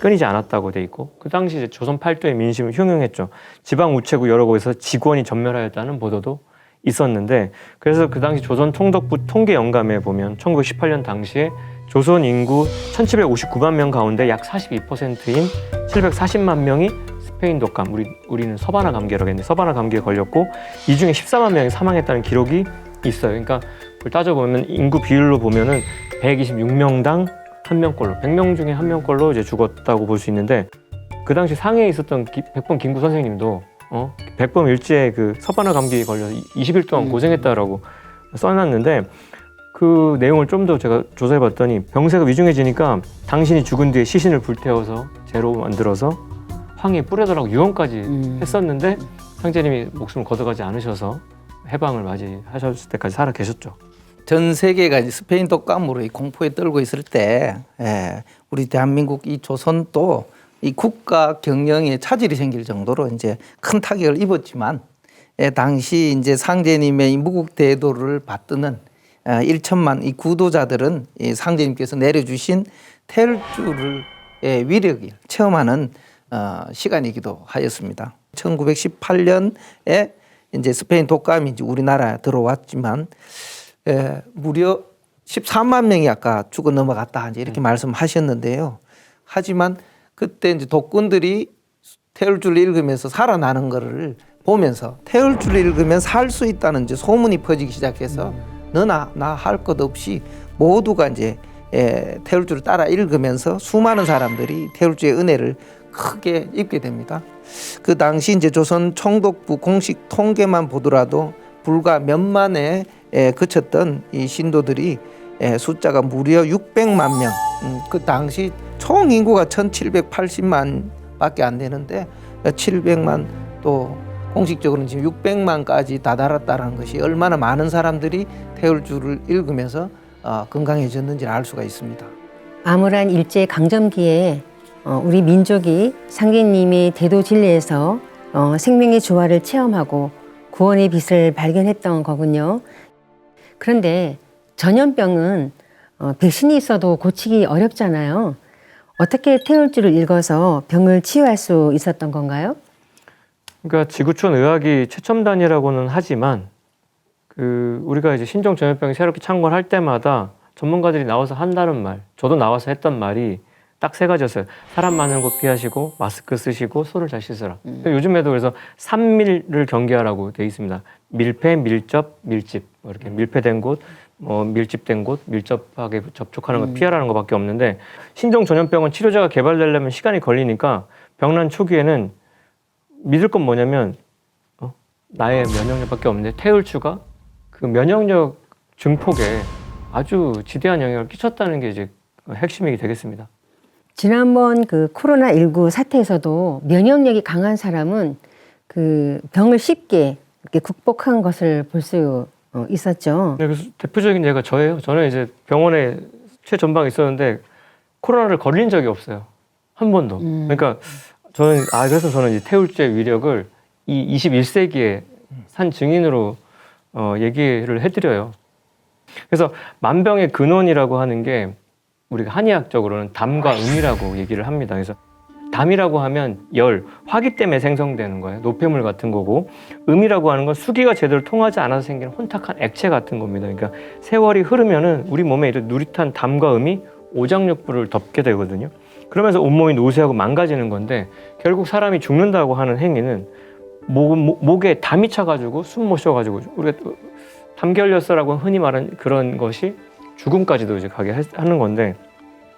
끊이지 않았다고 돼 있고 그 당시 이제 조선 팔도의 민심을 흉흉했죠. 지방 우체국 여러 곳에서 직원이 전멸하였다는 보도도 있었는데 그래서 그 당시 조선 총독부 통계 영감에 보면 1918년 당시에 조선 인구 1759만 명 가운데 약 42%인 740만 명이 스페인 독감, 우리는 서바나 감기라고 했는데 서바나 감기에 걸렸고 이 중에 14만 명이 사망했다는 기록이 있어요. 그러니까 그걸 따져보면 인구 비율로 보면은 126명당 1명꼴로 100명 중에 1명꼴로 이제 죽었다고 볼 수 있는데 그 당시 상해에 있었던 백범 김구 선생님도 백범 일지에 그 서바나 감기에 걸려서 20일 동안 고생했다라고 써놨는데 그 내용을 좀 더 제가 조사해봤더니 병세가 위중해지니까 당신이 죽은 뒤에 시신을 불태워서 재로 만들어서 황해에 뿌려달라고 유언까지 했었는데 상제님이 목숨을 걷어가지 않으셔서 해방을 맞이하셨을 때까지 살아 계셨죠. 전 세계가 이제 스페인 독감으로 이 공포에 떨고 있을 때 우리 대한민국 이 조선도 이 국가 경영에 차질이 생길 정도로 이제 큰 타격을 입었지만 당시 이제 상제님의 이 무국대도를 받드는 1천만 이 구도자들은 이 상제님께서 내려주신 태열주를 위력을 체험하는 시간이기도 하였습니다. 1918년에 이제 스페인 독감이 이제 우리나라에 들어왔지만 무려 13만 명이 아까 죽어 넘어갔다 이제 이렇게 말씀하셨는데요. 하지만 그때 이제 독군들이 태열주를 읽으면서 살아나는 거를 보면서 태열주를 읽으면 살 수 있다는 이제 소문이 퍼지기 시작해서 너나 나 할 것 없이 모두가 이제 태열주를 따라 읽으면서 수많은 사람들이 태열주의 은혜를 크게 입게 됩니다. 그 당시 이제 조선 총독부 공식 통계만 보더라도 불과 몇만에 그쳤던 이 신도들이 숫자가 무려 600만 명. 그 당시 총 인구가 1,780만밖에 안 되는데 700만 또 공식적으로는 지금 600만까지 다다랐다는 것이 얼마나 많은 사람들이 태열주를 읽으면서 건강해졌는지를 알 수가 있습니다. 암울한 일제 강점기에 우리 민족이 상제님의 대도 진리에서 생명의 조화를 체험하고 구원의 빛을 발견했던 거군요. 그런데 전염병은 백신이 있어도 고치기 어렵잖아요. 어떻게 태열주를 읽어서 병을 치유할 수 있었던 건가요? 그러니까 지구촌 의학이 최첨단이라고는 하지만 우리가 이제 신종 전염병이 새롭게 창궐할 때마다 전문가들이 나와서 한다는 말, 저도 나와서 했던 말이 딱 세 가지였어요. 사람 많은 곳 피하시고 마스크 쓰시고 손을 잘 씻으라. 요즘에도 그래서 3밀을 경계하라고 돼 있습니다. 밀폐, 밀접, 밀집. 이렇게 밀폐된 곳, 밀집된 곳, 밀접하게 접촉하는 것 피하라는 것밖에 없는데 신종 전염병은 치료제가 개발되려면 시간이 걸리니까 병난 초기에는 믿을 건 뭐냐면 나의 면역력밖에 없는데 태열주가 그 면역력 증폭에 아주 지대한 영향을 끼쳤다는 게 이제 핵심이 되겠습니다. 지난번 그 코로나19 사태에서도 면역력이 강한 사람은 그 병을 쉽게 이렇게 극복한 것을 볼 수 있었죠. 네, 그래서 대표적인 예가 저예요. 저는 이제 병원에 최전방에 있었는데 코로나를 걸린 적이 없어요. 한 번도. 그러니까 그래서 저는 이제 태울주의 위력을 이 21세기에 산 증인으로 얘기를 해드려요. 그래서 만병의 근원이라고 하는 게 우리가 한의학적으로는 담과 음이라고 얘기를 합니다. 그래서 담이라고 하면 열, 화기 때문에 생성되는 거예요. 노폐물 같은 거고 음이라고 하는 건 수기가 제대로 통하지 않아서 생기는 혼탁한 액체 같은 겁니다. 그러니까 세월이 흐르면은 우리 몸에 이런 누릿한 담과 음이 오장육부를 덮게 되거든요. 그러면서 온몸이 노쇠하고 망가지는 건데 결국 사람이 죽는다고 하는 행위는 목에 담이 차가지고 숨 못 쉬어가지고 우리가 담결렸어라고 흔히 말하는 그런 것이 죽음까지도 이제 가게 하는 건데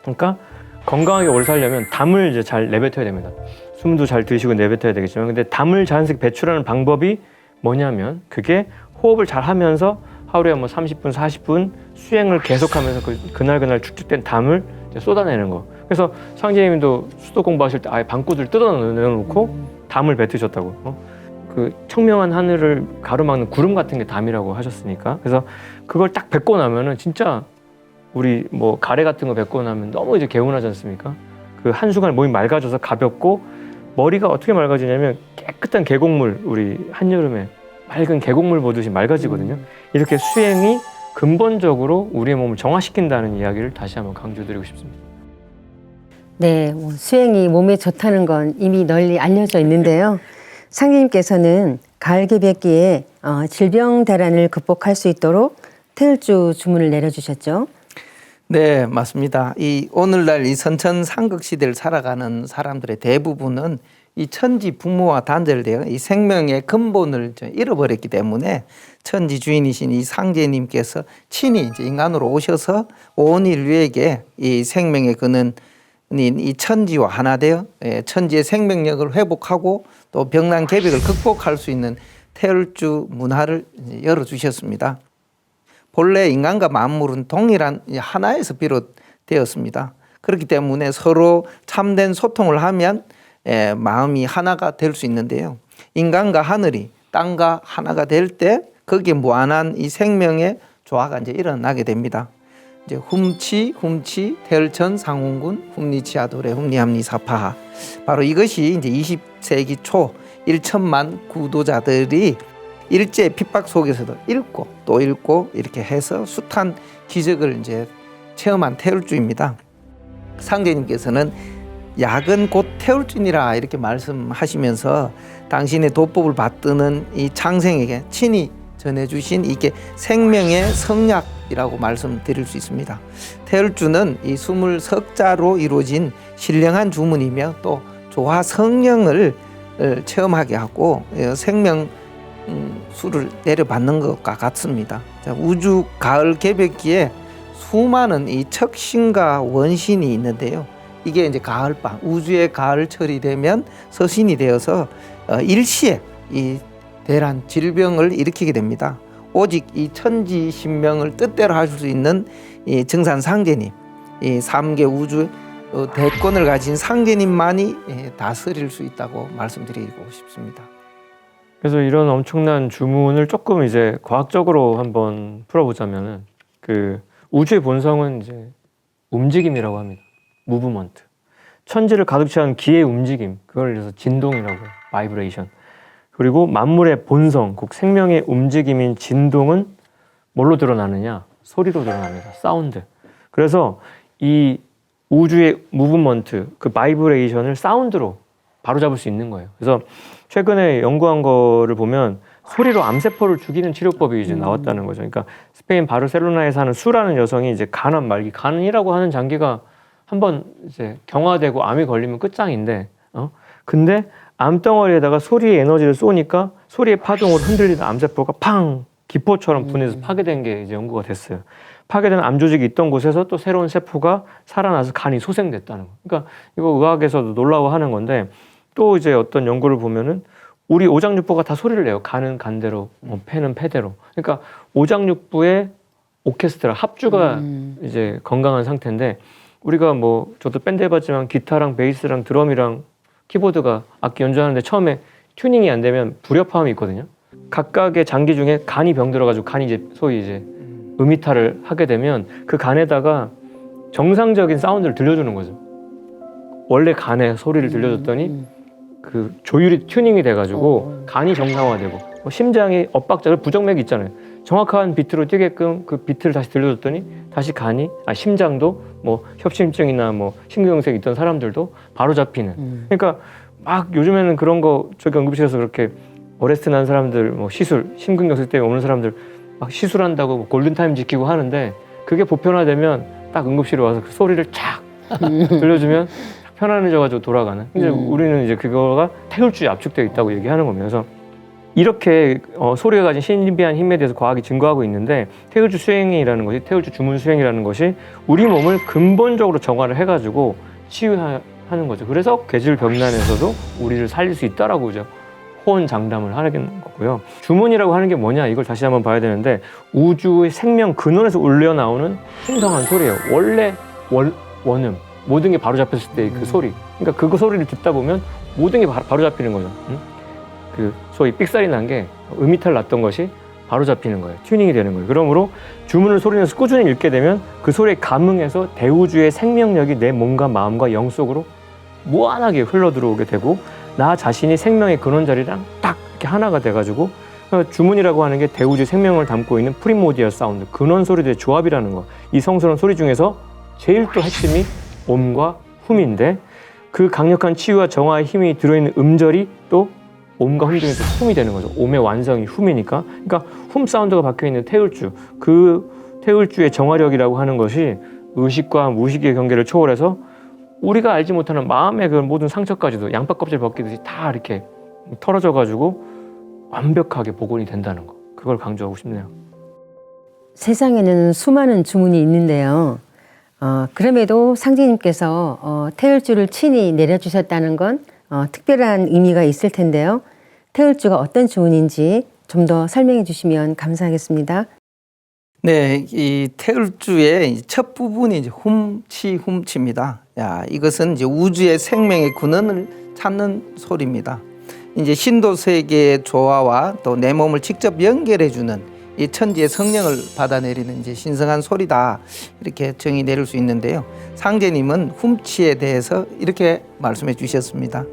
그러니까 건강하게 오래 살려면 담을 이제 잘 내뱉어야 됩니다. 숨도 잘 들이쉬고 내뱉어야 되겠지만 근데 담을 자연스럽게 배출하는 방법이 뭐냐면 그게 호흡을 잘 하면서 하루에 뭐 30분, 40분 수행을 계속하면서 그날 축적된 담을 이제 쏟아내는 거. 그래서 상제님도 수도 공부하실 때 아예 방구들 뜯어내놓고 담을 뱉으셨다고. 그 청명한 하늘을 가로막는 구름 같은 게 담이라고 하셨으니까. 그래서 그걸 딱 뱉고 나면은 진짜 우리 뭐 가래 같은 거 뱉고 나면 너무 이제 개운하지 않습니까? 그 한순간 몸이 맑아져서 가볍고 머리가 어떻게 맑아지냐면 깨끗한 계곡물, 우리 한여름에 맑은 계곡물 보듯이 맑아지거든요. 이렇게 수행이 근본적으로 우리의 몸을 정화시킨다는 이야기를 다시 한번 강조드리고 싶습니다. 네, 뭐 수행이 몸에 좋다는 건 이미 널리 알려져 있는데요. 상님께서는 가을 개백기에 질병 대란을 극복할 수 있도록 태을주 주문을 내려주셨죠. 네, 맞습니다. 이 오늘날 이 선천 상극 시대를 살아가는 사람들의 대부분은 이 천지 부모와 단절되어 이 생명의 근본을 잃어버렸기 때문에 천지 주인이신 이 상제님께서 친히 이제 인간으로 오셔서 온 인류에게 이 생명의 근원인 이 천지와 하나 되어 천지의 생명력을 회복하고 또 병난 계백을 극복할 수 있는 태을주 문화를 열어주셨습니다. 본래 인간과 만물은 동일한 하나에서 비롯되었습니다. 그렇기 때문에 서로 참된 소통을 하면 마음이 하나가 될 수 있는데요. 인간과 하늘이 땅과 하나가 될 때 거기에 무한한 이 생명의 조화가 이제 일어나게 됩니다. 이제 훔치 태을천 상훈군 훔리치아도래 훔리함리 사파하, 바로 이것이 이제 20세기 초 1천만 구도자들이 일제 핍박 속에서도 읽고 또 읽고 이렇게 해서 숱한 기적을 이제 체험한 태을주입니다. 상제님께서는 약은 곧 태울주니라 이렇게 말씀하시면서 당신의 도법을 받드는 이 창생에게 친히 전해주신 이게 생명의 성약이라고 말씀드릴 수 있습니다. 태울주는 이 20석자로 이루어진 신령한 주문이며 또 조화 성령을 체험하게 하고 생명 수를 내려받는 것과 같습니다. 우주 가을 개백기에 수많은 이 척신과 원신이 있는데요. 이게 이제 가을밤, 우주의 가을철이 되면 서신이 되어서 일시에 이 대란 질병을 일으키게 됩니다. 오직 이 천지신명을 뜻대로 할 수 있는 이 증산 상제님, 이 3개 우주 대권을 가진 상제님만이 다스릴 수 있다고 말씀드리고 싶습니다. 그래서 이런 엄청난 주문을 조금 이제 과학적으로 한번 풀어보자면은 그 우주의 본성은 이제 움직임이라고 합니다. 무브먼트. 천지를 가득 채운 기의 움직임, 그걸 그래서 진동이라고 해요. 바이브레이션. 그리고 만물의 본성, 곧 생명의 움직임인 진동은 뭘로 드러나느냐? 소리로 드러납니다. 사운드. 그래서 이 우주의 무브먼트, 그 바이브레이션을 사운드로 바로잡을 수 있는 거예요. 그래서 최근에 연구한 거를 보면 소리로 암세포를 죽이는 치료법이 이제 나왔다는 거죠. 그러니까 스페인 바르셀로나에 사는 수라는 여성이 이제 간암 말기, 간이라고 하는 장기가 한번 이제 경화되고 암이 걸리면 끝장인데, 근데 암덩어리에다가 소리의 에너지를 쏘니까 소리의 파동으로 흔들리는 암세포가 팡! 기포처럼 분해서 파괴된 게 이제 연구가 됐어요. 파괴된 암 조직이 있던 곳에서 또 새로운 세포가 살아나서 간이 소생됐다는 거. 그러니까 이거 의학에서도 놀라워하는 건데, 또 이제 어떤 연구를 보면은 우리 오장육부가 다 소리를 내요. 간은 간대로, 폐는 폐대로. 그러니까 오장육부의 오케스트라, 합주가 이제 건강한 상태인데, 우리가 뭐 저도 밴드 해봤지만 기타랑 베이스랑 드럼이랑 키보드가 악기 연주하는데 처음에 튜닝이 안 되면 불협화음이 있거든요. 각각의 장기 중에 간이 병들어가지고 간이 이제 소위 이제 음이탈을 하게 되면 그 간에다가 정상적인 사운드를 들려주는 거죠. 원래 간에 소리를 들려줬더니 그 조율이 튜닝이 돼가지고 간이 정상화되고, 심장이 엇박자를 부정맥이 있잖아요. 정확한 비트로 뛰게끔 그 비트를 다시 들려줬더니 다시 간이, 심장도 뭐 협심증이나 뭐 심근경색 있던 사람들도 바로 잡히는. 그러니까 막 요즘에는 그런 거 저기 응급실에서 그렇게 어레스트 난 사람들, 뭐 시술, 심근경색 때문에 오는 사람들 막 시술한다고 뭐 골든타임 지키고 하는데, 그게 보편화되면 딱 응급실에 와서 그 소리를 착 들려주면 편안해져가지고 돌아가는. 이제 우리는 이제 그거가 태울주에 압축되어 있다고 얘기하는 겁니다. 그래서 이렇게 소리가 가진 신비한 힘에 대해서 과학이 증거하고 있는데, 태울주 수행이라는 것이, 태울주 주문 수행이라는 것이 우리 몸을 근본적으로 정화를 해가지고 치유하는 거죠. 그래서 괴질 병난에서도 우리를 살릴 수 있다라고 이제 호언장담을 하는 거고요. 주문이라고 하는 게 뭐냐 이걸 다시 한번 봐야 되는데 우주의 생명 근원에서 울려 나오는 신성한 소리예요. 원래 원음 모든 게 바로 잡혔을 때 그 소리. 그러니까 그 소리를 듣다 보면 모든 게 바로 잡히는 거죠. 그 소위 삑살이 난 게 음이탈 났던 것이 바로 잡히는 거예요. 튜닝이 되는 거예요. 그러므로 주문을 소리내서 꾸준히 읽게 되면 그 소리에 감응해서 대우주의 생명력이 내 몸과 마음과 영 속으로 무한하게 흘러 들어오게 되고 나 자신이 생명의 근원 자리랑 딱 이렇게 하나가 돼가지고 주문이라고 하는 게 대우주의 생명을 담고 있는 프리모디얼 사운드 근원 소리들의 조합이라는 거. 이 성스러운 소리 중에서 제일 또 핵심이 옴과 훔인데 그 강력한 치유와 정화의 힘이 들어있는 음절이 또 옴과 훔 중에서 훔이 되는 거죠. 옴의 완성이 훔이니까. 그러니까 훔 사운드가 박혀있는 태울주. 그 태울주의 정화력이라고 하는 것이 의식과 무의식의 경계를 초월해서 우리가 알지 못하는 마음의 그 모든 상처까지도 양파 껍질 벗기듯이 다 이렇게 털어져가지고 완벽하게 복원이 된다는 거. 그걸 강조하고 싶네요. 세상에는 수많은 주문이 있는데요. 그럼에도 상제님께서 태울주를 친히 내려주셨다는 건 특별한 의미가 있을 텐데요. 태울주가 어떤 주문인지 좀 더 설명해 주시면 감사하겠습니다. 네, 이 태울주의 첫 부분이 이제 훔치입니다. 야, 이것은 이제 우주의 생명의 근원을 찾는 소리입니다. 이제 신도 세계의 조화와 또 내 몸을 직접 연결해주는 이 천지의 성령을 받아내리는 이제 신성한 소리다 이렇게 정의 내릴 수 있는데요. 상제님은 훔치에 대해서 이렇게 말씀해 주셨습니다.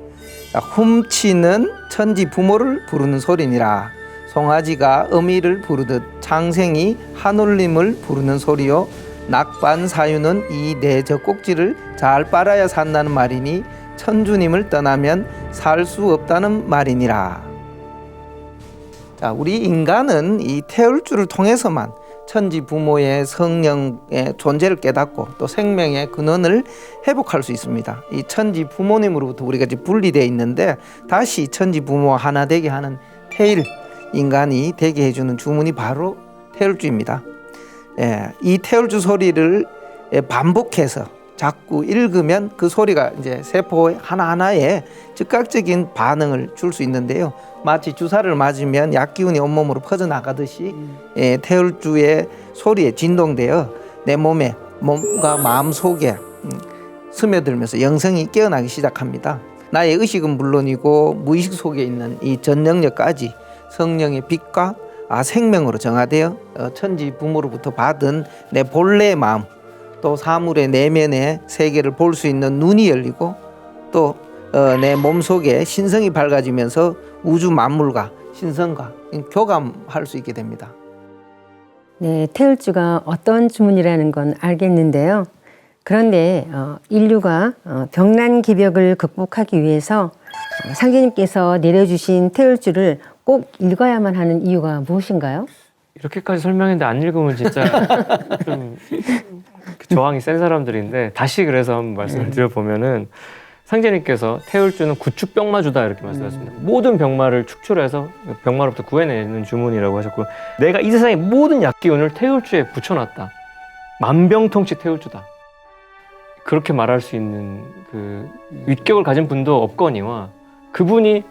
자, 훔치는 천지 부모를 부르는 소리니라. 송아지가 어미를 부르듯 창생이 한울림을 부르는 소리요. 낙반 사유는 이 내 젖꼭지를 잘 빨아야 산다는 말이니 천주님을 떠나면 살 수 없다는 말이니라. 자, 우리 인간은 이 태울주를 통해서만 천지 부모의 성령의 존재를 깨닫고 또 생명의 근원을 회복할 수 있습니다. 이 천지 부모님으로부터 우리가 이제 분리되어 있는데 다시 천지 부모와 하나 되게 하는 태일 인간이 되게 해주는 주문이 바로 태울주입니다. 예, 이 태울주 소리를 반복해서 자꾸 읽으면 그 소리가 이제 세포 하나하나에 즉각적인 반응을 줄 수 있는데요. 마치 주사를 맞으면 약기운이 온몸으로 퍼져나가듯이 태울주의 소리에 진동되어 내 몸과 마음 속에 스며들면서 영성이 깨어나기 시작합니다. 나의 의식은 물론이고 무의식 속에 있는 이 전능력까지 성령의 빛과 생명으로 정화되어 천지 부모로부터 받은 내 본래의 마음 또 사물의 내면의 세계를 볼 수 있는 눈이 열리고 또 내 몸속에 신성이 밝아지면서 우주 만물과 신성과 교감할 수 있게 됩니다. 네, 태울주가 어떤 주문이라는 건 알겠는데요. 그런데 인류가 병난 기벽을 극복하기 위해서 상제님께서 내려주신 태울주를 꼭 읽어야만 하는 이유가 무엇인가요? 이렇게까지 설명했는데 안 읽으면 진짜 좀 저항이 센 사람들인데 다시 그래서 한번 말씀을 드려보면은 상제님께서 태울주는 구축병마주다 이렇게 말씀하셨습니다. 모든 병마를 축출해서 병마로부터 구해내는 주문이라고 하셨고 내가 이 세상의 모든 약기운을 태울주에 붙여놨다. 만병통치 태울주다. 그렇게 말할 수 있는 그 윗격을 가진 분도 없거니와 그분이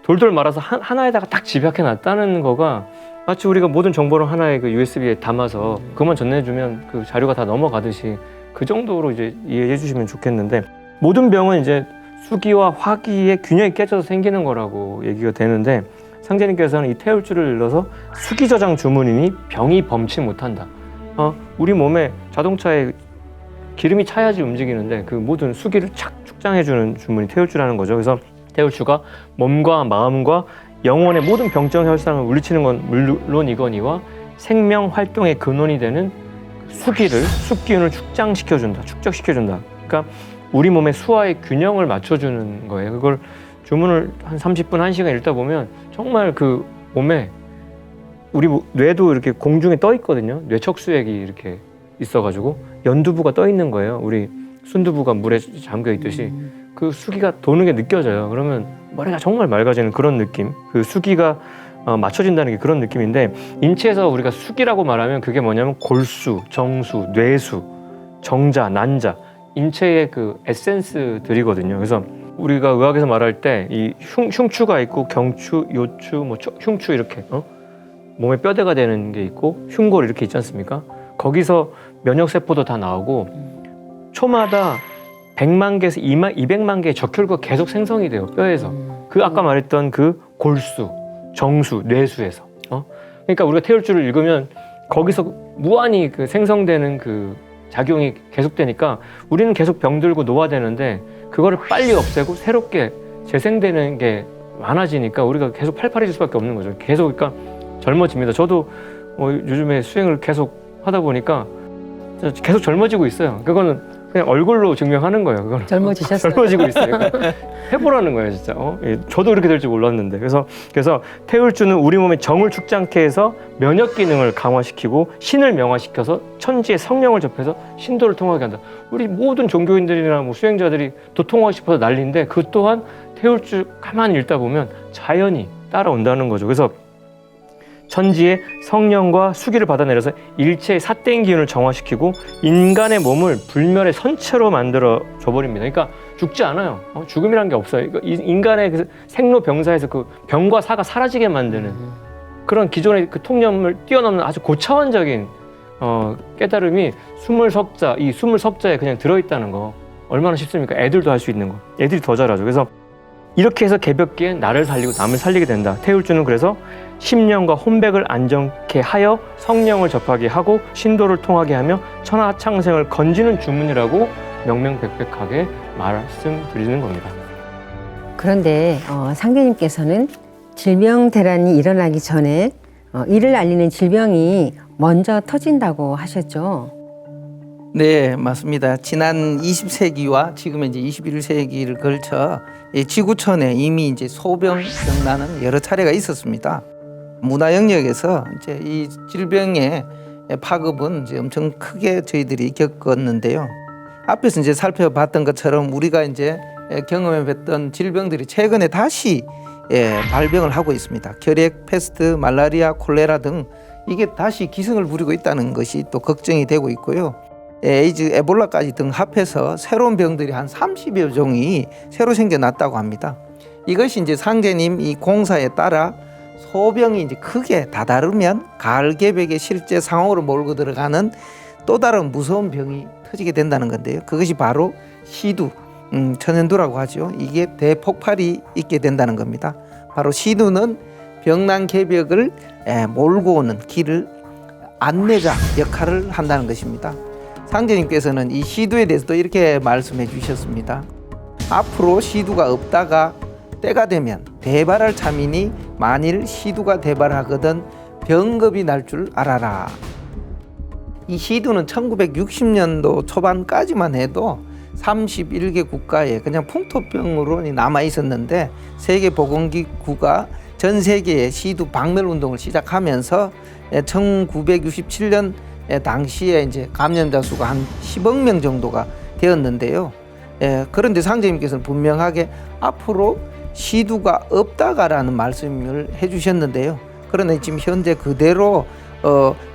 돌돌 말아서 하나에다가 딱 집약해놨다는 거가 마치 우리가 모든 정보를 하나의 그 USB에 담아서 그만 전해주면 그 자료가 다 넘어가듯이 그 정도로 이제 이해해 주시면 좋겠는데 모든 병은 이제 수기와 화기의 균형이 깨져서 생기는 거라고 얘기가 되는데 상제님께서는 이 태울주를 일러서 수기저장 주문이니 병이 범치 못한다. 우리 몸에 자동차에 기름이 차야지 움직이는데 그 모든 수기를 착 축장해주는 주문이 태울주라는 거죠. 그래서 태울주가 몸과 마음과 영혼의 모든 병적 혈상을 물리치는 건 물론이거니와 생명 활동의 근원이 되는 수기운을 축장시켜준다, 축적시켜준다. 그러니까 우리 몸의 수와의 균형을 맞춰주는 거예요. 그걸 주문을 한 30분, 1시간 읽다 보면 정말 그 몸에 우리 뇌도 이렇게 공중에 떠 있거든요. 뇌척수액이 이렇게 있어가지고 연두부가 떠 있는 거예요. 우리 순두부가 물에 잠겨 있듯이 그 수기가 도는 게 느껴져요. 그러면 머리가 정말 맑아지는 그런 느낌. 그 수기가 맞춰진다는 게 그런 느낌인데 인체에서 우리가 수기라고 말하면 그게 뭐냐면 골수, 정수, 뇌수, 정자, 난자 인체의 그 에센스들이거든요. 그래서 우리가 의학에서 말할 때 이 흉추가 있고 경추, 요추, 뭐 흉추 이렇게 몸에 뼈대가 되는 게 있고 흉골 이렇게 있지 않습니까? 거기서 면역 세포도 다 나오고 초마다 100만 개에서 200만 개의 적혈구가 계속 생성이 돼요, 뼈에서. 그 아까 말했던 그 골수, 정수, 뇌수에서. 그러니까 우리가 태울주를 읽으면 거기서 무한히 그 생성되는 그 작용이 계속되니까 우리는 계속 병들고 노화되는데 그거를 빨리 없애고 새롭게 재생되는 게 많아지니까 우리가 계속 팔팔해질 수밖에 없는 거죠. 계속 그러니까 젊어집니다. 저도 뭐 요즘에 수행을 계속 하다 보니까 계속 젊어지고 있어요. 그거는 그냥 얼굴로 증명하는 거예요. 그건 젊어지셨어요. 젊어지고 있어요. 해보라는 거예요, 진짜. 저도 그렇게 될 줄 몰랐는데. 그래서 태울주는 우리 몸의 정을 축장케 해서 면역 기능을 강화시키고 신을 명화시켜서 천지의 성령을 접해서 신도를 통하게 한다. 우리 모든 종교인들이나 뭐 수행자들이 도통하고 싶어서 난리인데 그 또한 태울주 가만히 읽다 보면 자연히 따라온다는 거죠. 그래서 천지의 성령과 수기를 받아내려서 일체의 삿된 기운을 정화시키고 인간의 몸을 불멸의 선체로 만들어 줘버립니다. 그러니까 죽지 않아요. 죽음이란 게 없어요. 인간의 그 생로병사에서 그 병과 사가 사라지게 만드는 그런 기존의 그 통념을 뛰어넘는 아주 고차원적인 깨달음이 스물석자, 이 스물석자에 그냥 들어있다는 거 얼마나 쉽습니까? 애들도 할 수 있는 거. 애들이 더 잘하죠. 그래서 이렇게 해서 개벽기에 나를 살리고 남을 살리게 된다. 태울주는 그래서 심령과 혼백을 안정케 하여 성령을 접하게 하고 신도를 통하게 하며 천하창생을 건지는 주문이라고 명명백백하게 말씀드리는 겁니다. 그런데 상대님께서는 질병 대란이 일어나기 전에 이를 알리는 질병이 먼저 터진다고 하셨죠. 네, 맞습니다. 지난 20세기와 지금 이제 21세기를 걸쳐 지구촌에 이미 이제 소병병란은 여러 차례가 있었습니다. 문화 영역에서 이제 이 질병의 파급은 이제 엄청 크게 저희들이 겪었는데요. 앞에서 이제 살펴봤던 것처럼 우리가 이제 경험해봤던 질병들이 최근에 다시 발병을 하고 있습니다. 결핵, 패스트, 말라리아, 콜레라 등 이게 다시 기승을 부리고 있다는 것이 또 걱정이 되고 있고요. 에이즈, 에볼라까지 등 합해서 새로운 병들이 한 30여 종이 새로 생겨났다고 합니다. 이것이 이제 상제님 이 공사에 따라 소병이 이제 크게 다다르면 가을 개벽의 실제 상황으로 몰고 들어가는 또 다른 무서운 병이 터지게 된다는 건데요. 그것이 바로 시두, 천연두라고 하죠. 이게 대폭발이 있게 된다는 겁니다. 바로 시두는 병난 개벽을 몰고 오는 길을 안내자 역할을 한다는 것입니다. 상제님께서는 이 시두에 대해서도 이렇게 말씀해 주셨습니다. 앞으로 시두가 없다가 때가 되면 대발할 참이니 만일 시두가 대발하거든 병겁이 날 줄 알아라. 이 시두는 1960년도 초반까지만 해도 31개 국가에 그냥 풍토병으로 남아 있었는데 세계보건기구가 전 세계에 시두 박멸 운동을 시작하면서 1967년 당시에 이제 감염자 수가 한 10억 명 정도가 되었는데요. 그런데 상제님께서는 분명하게 앞으로 시두가 없다가라는 말씀을 해주셨는데요. 그런데 지금 현재 그대로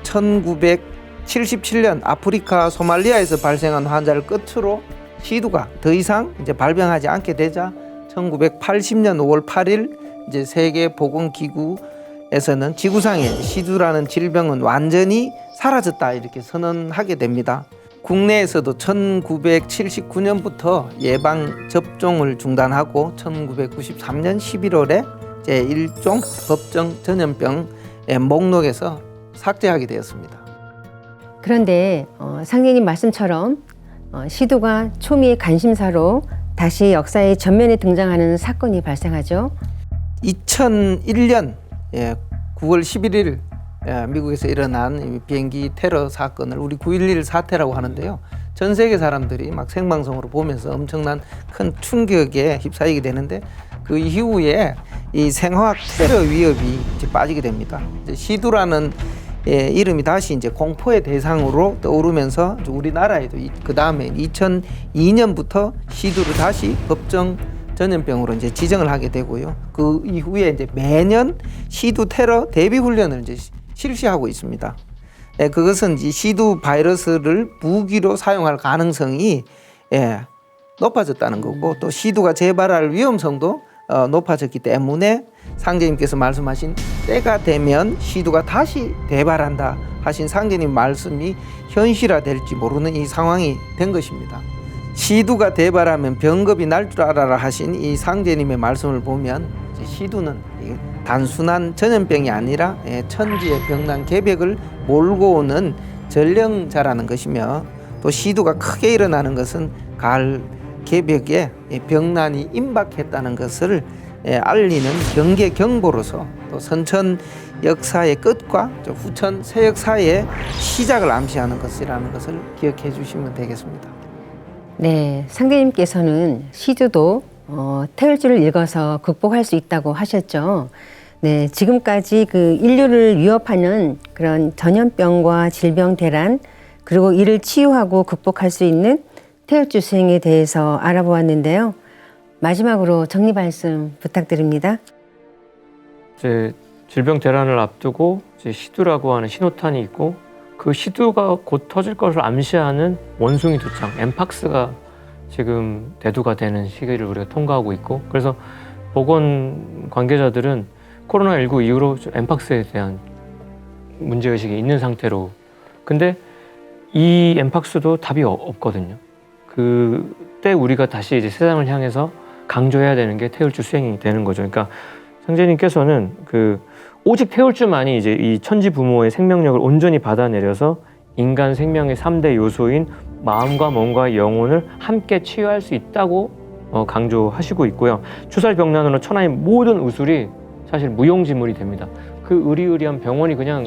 1977년 아프리카 소말리아에서 발생한 환자를 끝으로 시두가 더 이상 이제 발병하지 않게 되자 1980년 5월 8일 이제 세계보건기구에서는 지구상에 시두라는 질병은 완전히 사라졌다 이렇게 선언하게 됩니다. 국내에서도 1979년부터 예방 접종을 중단하고 1993년 11월에 제1종 법정 전염병 목록에서 삭제하게 되었습니다. 그런데 상제님 말씀처럼 시두가 초미의 관심사로 다시 역사의 전면에 등장하는 사건이 발생하죠. 2001년 9월 11일 미국에서 일어난 비행기 테러 사건을 우리 9.11 사태라고 하는데요. 전 세계 사람들이 막 생방송으로 보면서 엄청난 큰 충격에 휩싸이게 되는데 그 이후에 이 생화학 테러 위협이 이제 빠지게 됩니다. 이제 시두라는 이름이 다시 이제 공포의 대상으로 떠오르면서 우리나라에도 그 다음에 2002년부터 시두를 다시 법정 전염병으로 이제 지정을 하게 되고요. 그 이후에 이제 매년 시두 테러 대비 훈련을 이제 실시하고 있습니다. 그것은 이 시두 바이러스를 무기로 사용할 가능성이 높아졌다는 거고 또 시두가 재발할 위험성도 높아졌기 때문에 상제님께서 말씀하신 때가 되면 시두가 다시 재발한다 하신 상제님 말씀이 현실화될지 모르는 이 상황이 된 것입니다. 시두가 재발하면 병겁이 날 줄 알아라 하신 이 상제님의 말씀을 보면 시두는 단순한 전염병이 아니라 천지의 병난 개벽을 몰고 오는 전령자라는 것이며 또 시두가 크게 일어나는 것은 가을 개벽에 병난이 임박했다는 것을 알리는 경계 경보로서 또 선천 역사의 끝과 후천 새 역사의 시작을 암시하는 것이라는 것을 기억해 주시면 되겠습니다. 네, 상대님께서는 시두도 태울주를 읽어서 극복할 수 있다고 하셨죠. 네, 지금까지 그 인류를 위협하는 그런 전염병과 질병 대란 그리고 이를 치유하고 극복할 수 있는 태울주 수행에 대해서 알아보았는데요. 마지막으로 정리 말씀 부탁드립니다. 이제 질병 대란을 앞두고 이제 시두라고 하는 신호탄이 있고 그 시두가 곧 터질 것을 암시하는 원숭이 두창, 엠팍스가 지금 대두가 되는 시기를 우리가 통과하고 있고 그래서 보건 관계자들은 코로나19 이후로 엠팍스에 대한 문제의식이 있는 상태로 근데 이 엠팍스도 답이 없거든요. 그때 우리가 다시 이제 세상을 향해서 강조해야 되는 게 태울주 수행이 되는 거죠. 그러니까 상제님께서는 오직 태울주만이 이제 이 천지 부모의 생명력을 온전히 받아내려서 인간 생명의 3대 요소인 마음과 몸과 영혼을 함께 치유할 수 있다고 강조하시고 있고요. 추살병난으로 천하의 모든 의술이 사실 무용지물이 됩니다. 그 의리의리한 병원이 그냥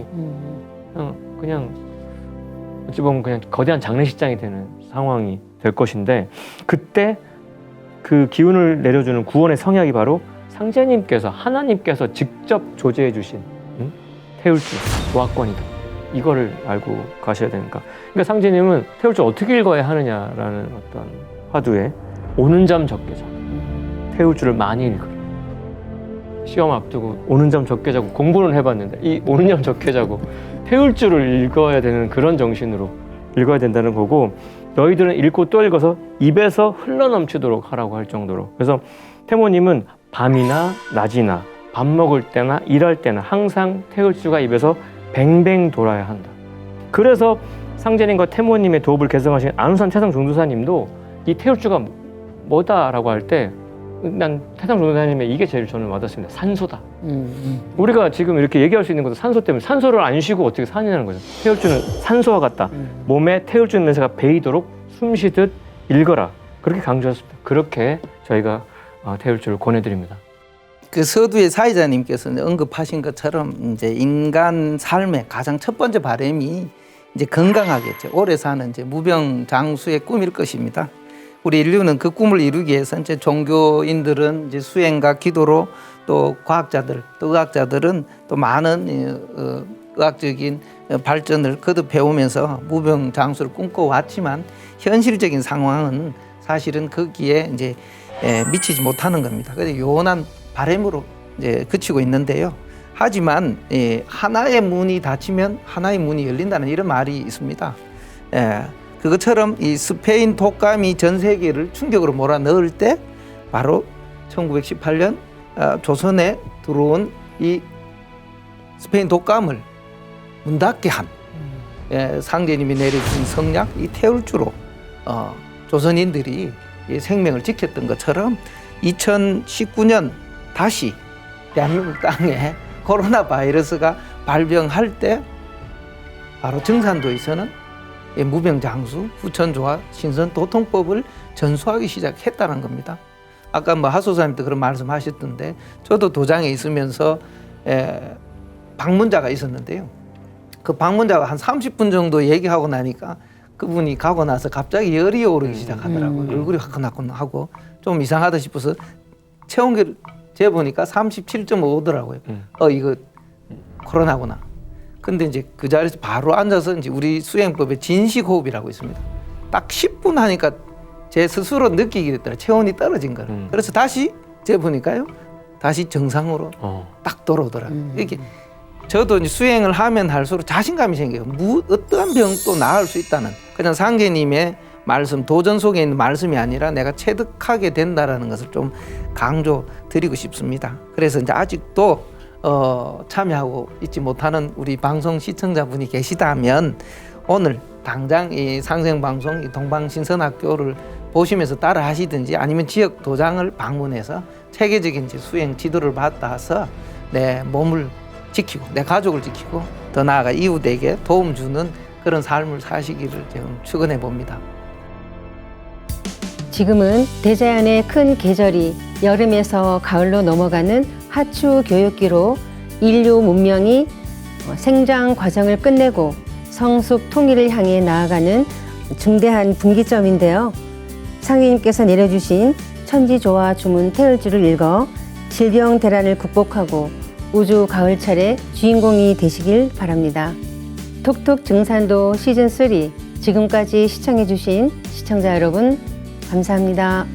어찌 보면 그냥 거대한 장례식장이 되는 상황이 될 것인데 그때 그 기운을 내려주는 구원의 성약이 바로 상제님께서 하나님께서 직접 조제해 주신 태울주 도화권이다. 이거를 알고 가셔야 되니까. 그러니까 상제님은 태울주 어떻게 읽어야 하느냐라는 어떤 화두에 오는 잠 적게 자고 태울주를 많이 읽으라. 시험 앞두고 오는 잠 적게 자고 공부는 해봤는데 이 오는 잠 적게 자고 태울주를 읽어야 되는 그런 정신으로 읽어야 된다는 거고 너희들은 읽고 또 읽어서 입에서 흘러넘치도록 하라고 할 정도로 그래서 태모님은 밤이나 낮이나 밥 먹을 때나 일할 때나 항상 태울주가 입에서 뱅뱅 돌아야 한다. 그래서 상제님과 태모님의 도읍을 개성하신 안우산 태상종도사님도 이 태울주가 뭐다라고 할 때 난 태상종도사님의 이게 제일 저는 와닿습니다. 산소다. 우리가 지금 이렇게 얘기할 수 있는 것도 산소 때문에 산소를 안 쉬고 어떻게 사느냐는 거죠. 태울주는 산소와 같다. 몸에 태울주 냄새가 배이도록 숨쉬듯 읽어라. 그렇게 강조했습니다. 그렇게 저희가 태울주를 권해드립니다. 그 서두의 사회자님께서 언급하신 것처럼 이제 인간 삶의 가장 첫 번째 바람이 이제 건강하게 오래 사는 이제 무병장수의 꿈일 것입니다. 우리 인류는 그 꿈을 이루기 위해서 이제 종교인들은 이제 수행과 기도로 또 과학자들, 또 의학자들은 또 많은 의학적인 발전을 거듭해 오면서 무병장수를 꿈꿔왔지만 현실적인 상황은 사실은 거기에 이제 미치지 못하는 겁니다. 그래서 요원한 바람으로 이제 그치고 있는데요. 하지만 하나의 문이 닫히면 하나의 문이 열린다는 이런 말이 있습니다. 그것처럼 이 스페인 독감이 전 세계를 충격으로 몰아넣을 때 바로 1918년 조선에 들어온 이 스페인 독감을 문 닫게 한 상제님이 내려준 성약 이 태울주로 조선인들이 이 생명을 지켰던 것처럼 2019년 다시 대한민국 땅에 코로나 바이러스가 발병할 때 바로 정산도에서는 무병장수, 후천조화, 신선도통법을 전수하기 시작했다는 겁니다. 아까 하소사님도 그런 말씀하셨던데 저도 도장에 있으면서 방문자가 있었는데요. 그 방문자가 한 30분 정도 얘기하고 나니까 그분이 가고 나서 갑자기 열이 오르기 시작하더라고요. 얼굴이 화끈화끈하고 좀 이상하다 싶어서 체온계를 재보니까 37.5더라고요. 이거 코로나구나. 근데 이제 그 자리에서 바로 앉아서 이제 우리 수행법에 진식호흡이라고 있습니다. 딱 10분 하니까 제 스스로 느끼게 됐더라. 체온이 떨어진 거를. 그래서 다시 재보니까요. 다시 정상으로 딱 돌아오더라고요. 이게 저도 이제 수행을 하면 할수록 자신감이 생겨요. 어떠한 병도 나을 수 있다는 그냥 상제님의 말씀, 도전 속에 있는 말씀이 아니라 내가 체득하게 된다라는 것을 좀 강조 드리고 싶습니다. 그래서 이제 아직도 참여하고 있지 못하는 우리 방송 시청자분이 계시다면 오늘 당장 이 상생방송 이 동방신선학교를 보시면서 따라 하시든지 아니면 지역 도장을 방문해서 체계적인 수행 지도를 받아서 내 몸을 지키고 내 가족을 지키고 더 나아가 이웃에게 도움 주는 그런 삶을 사시기를 지금 축원해 봅니다. 지금은 대자연의 큰 계절이 여름에서 가을로 넘어가는 하추 교육기로 인류 문명이 생장 과정을 끝내고 성숙 통일을 향해 나아가는 중대한 분기점인데요. 상인님께서 내려주신 천지조화 주문 태열주를 읽어 질병 대란을 극복하고 우주 가을철의 주인공이 되시길 바랍니다. 톡톡 증산도 시즌3 지금까지 시청해주신 시청자 여러분 감사합니다.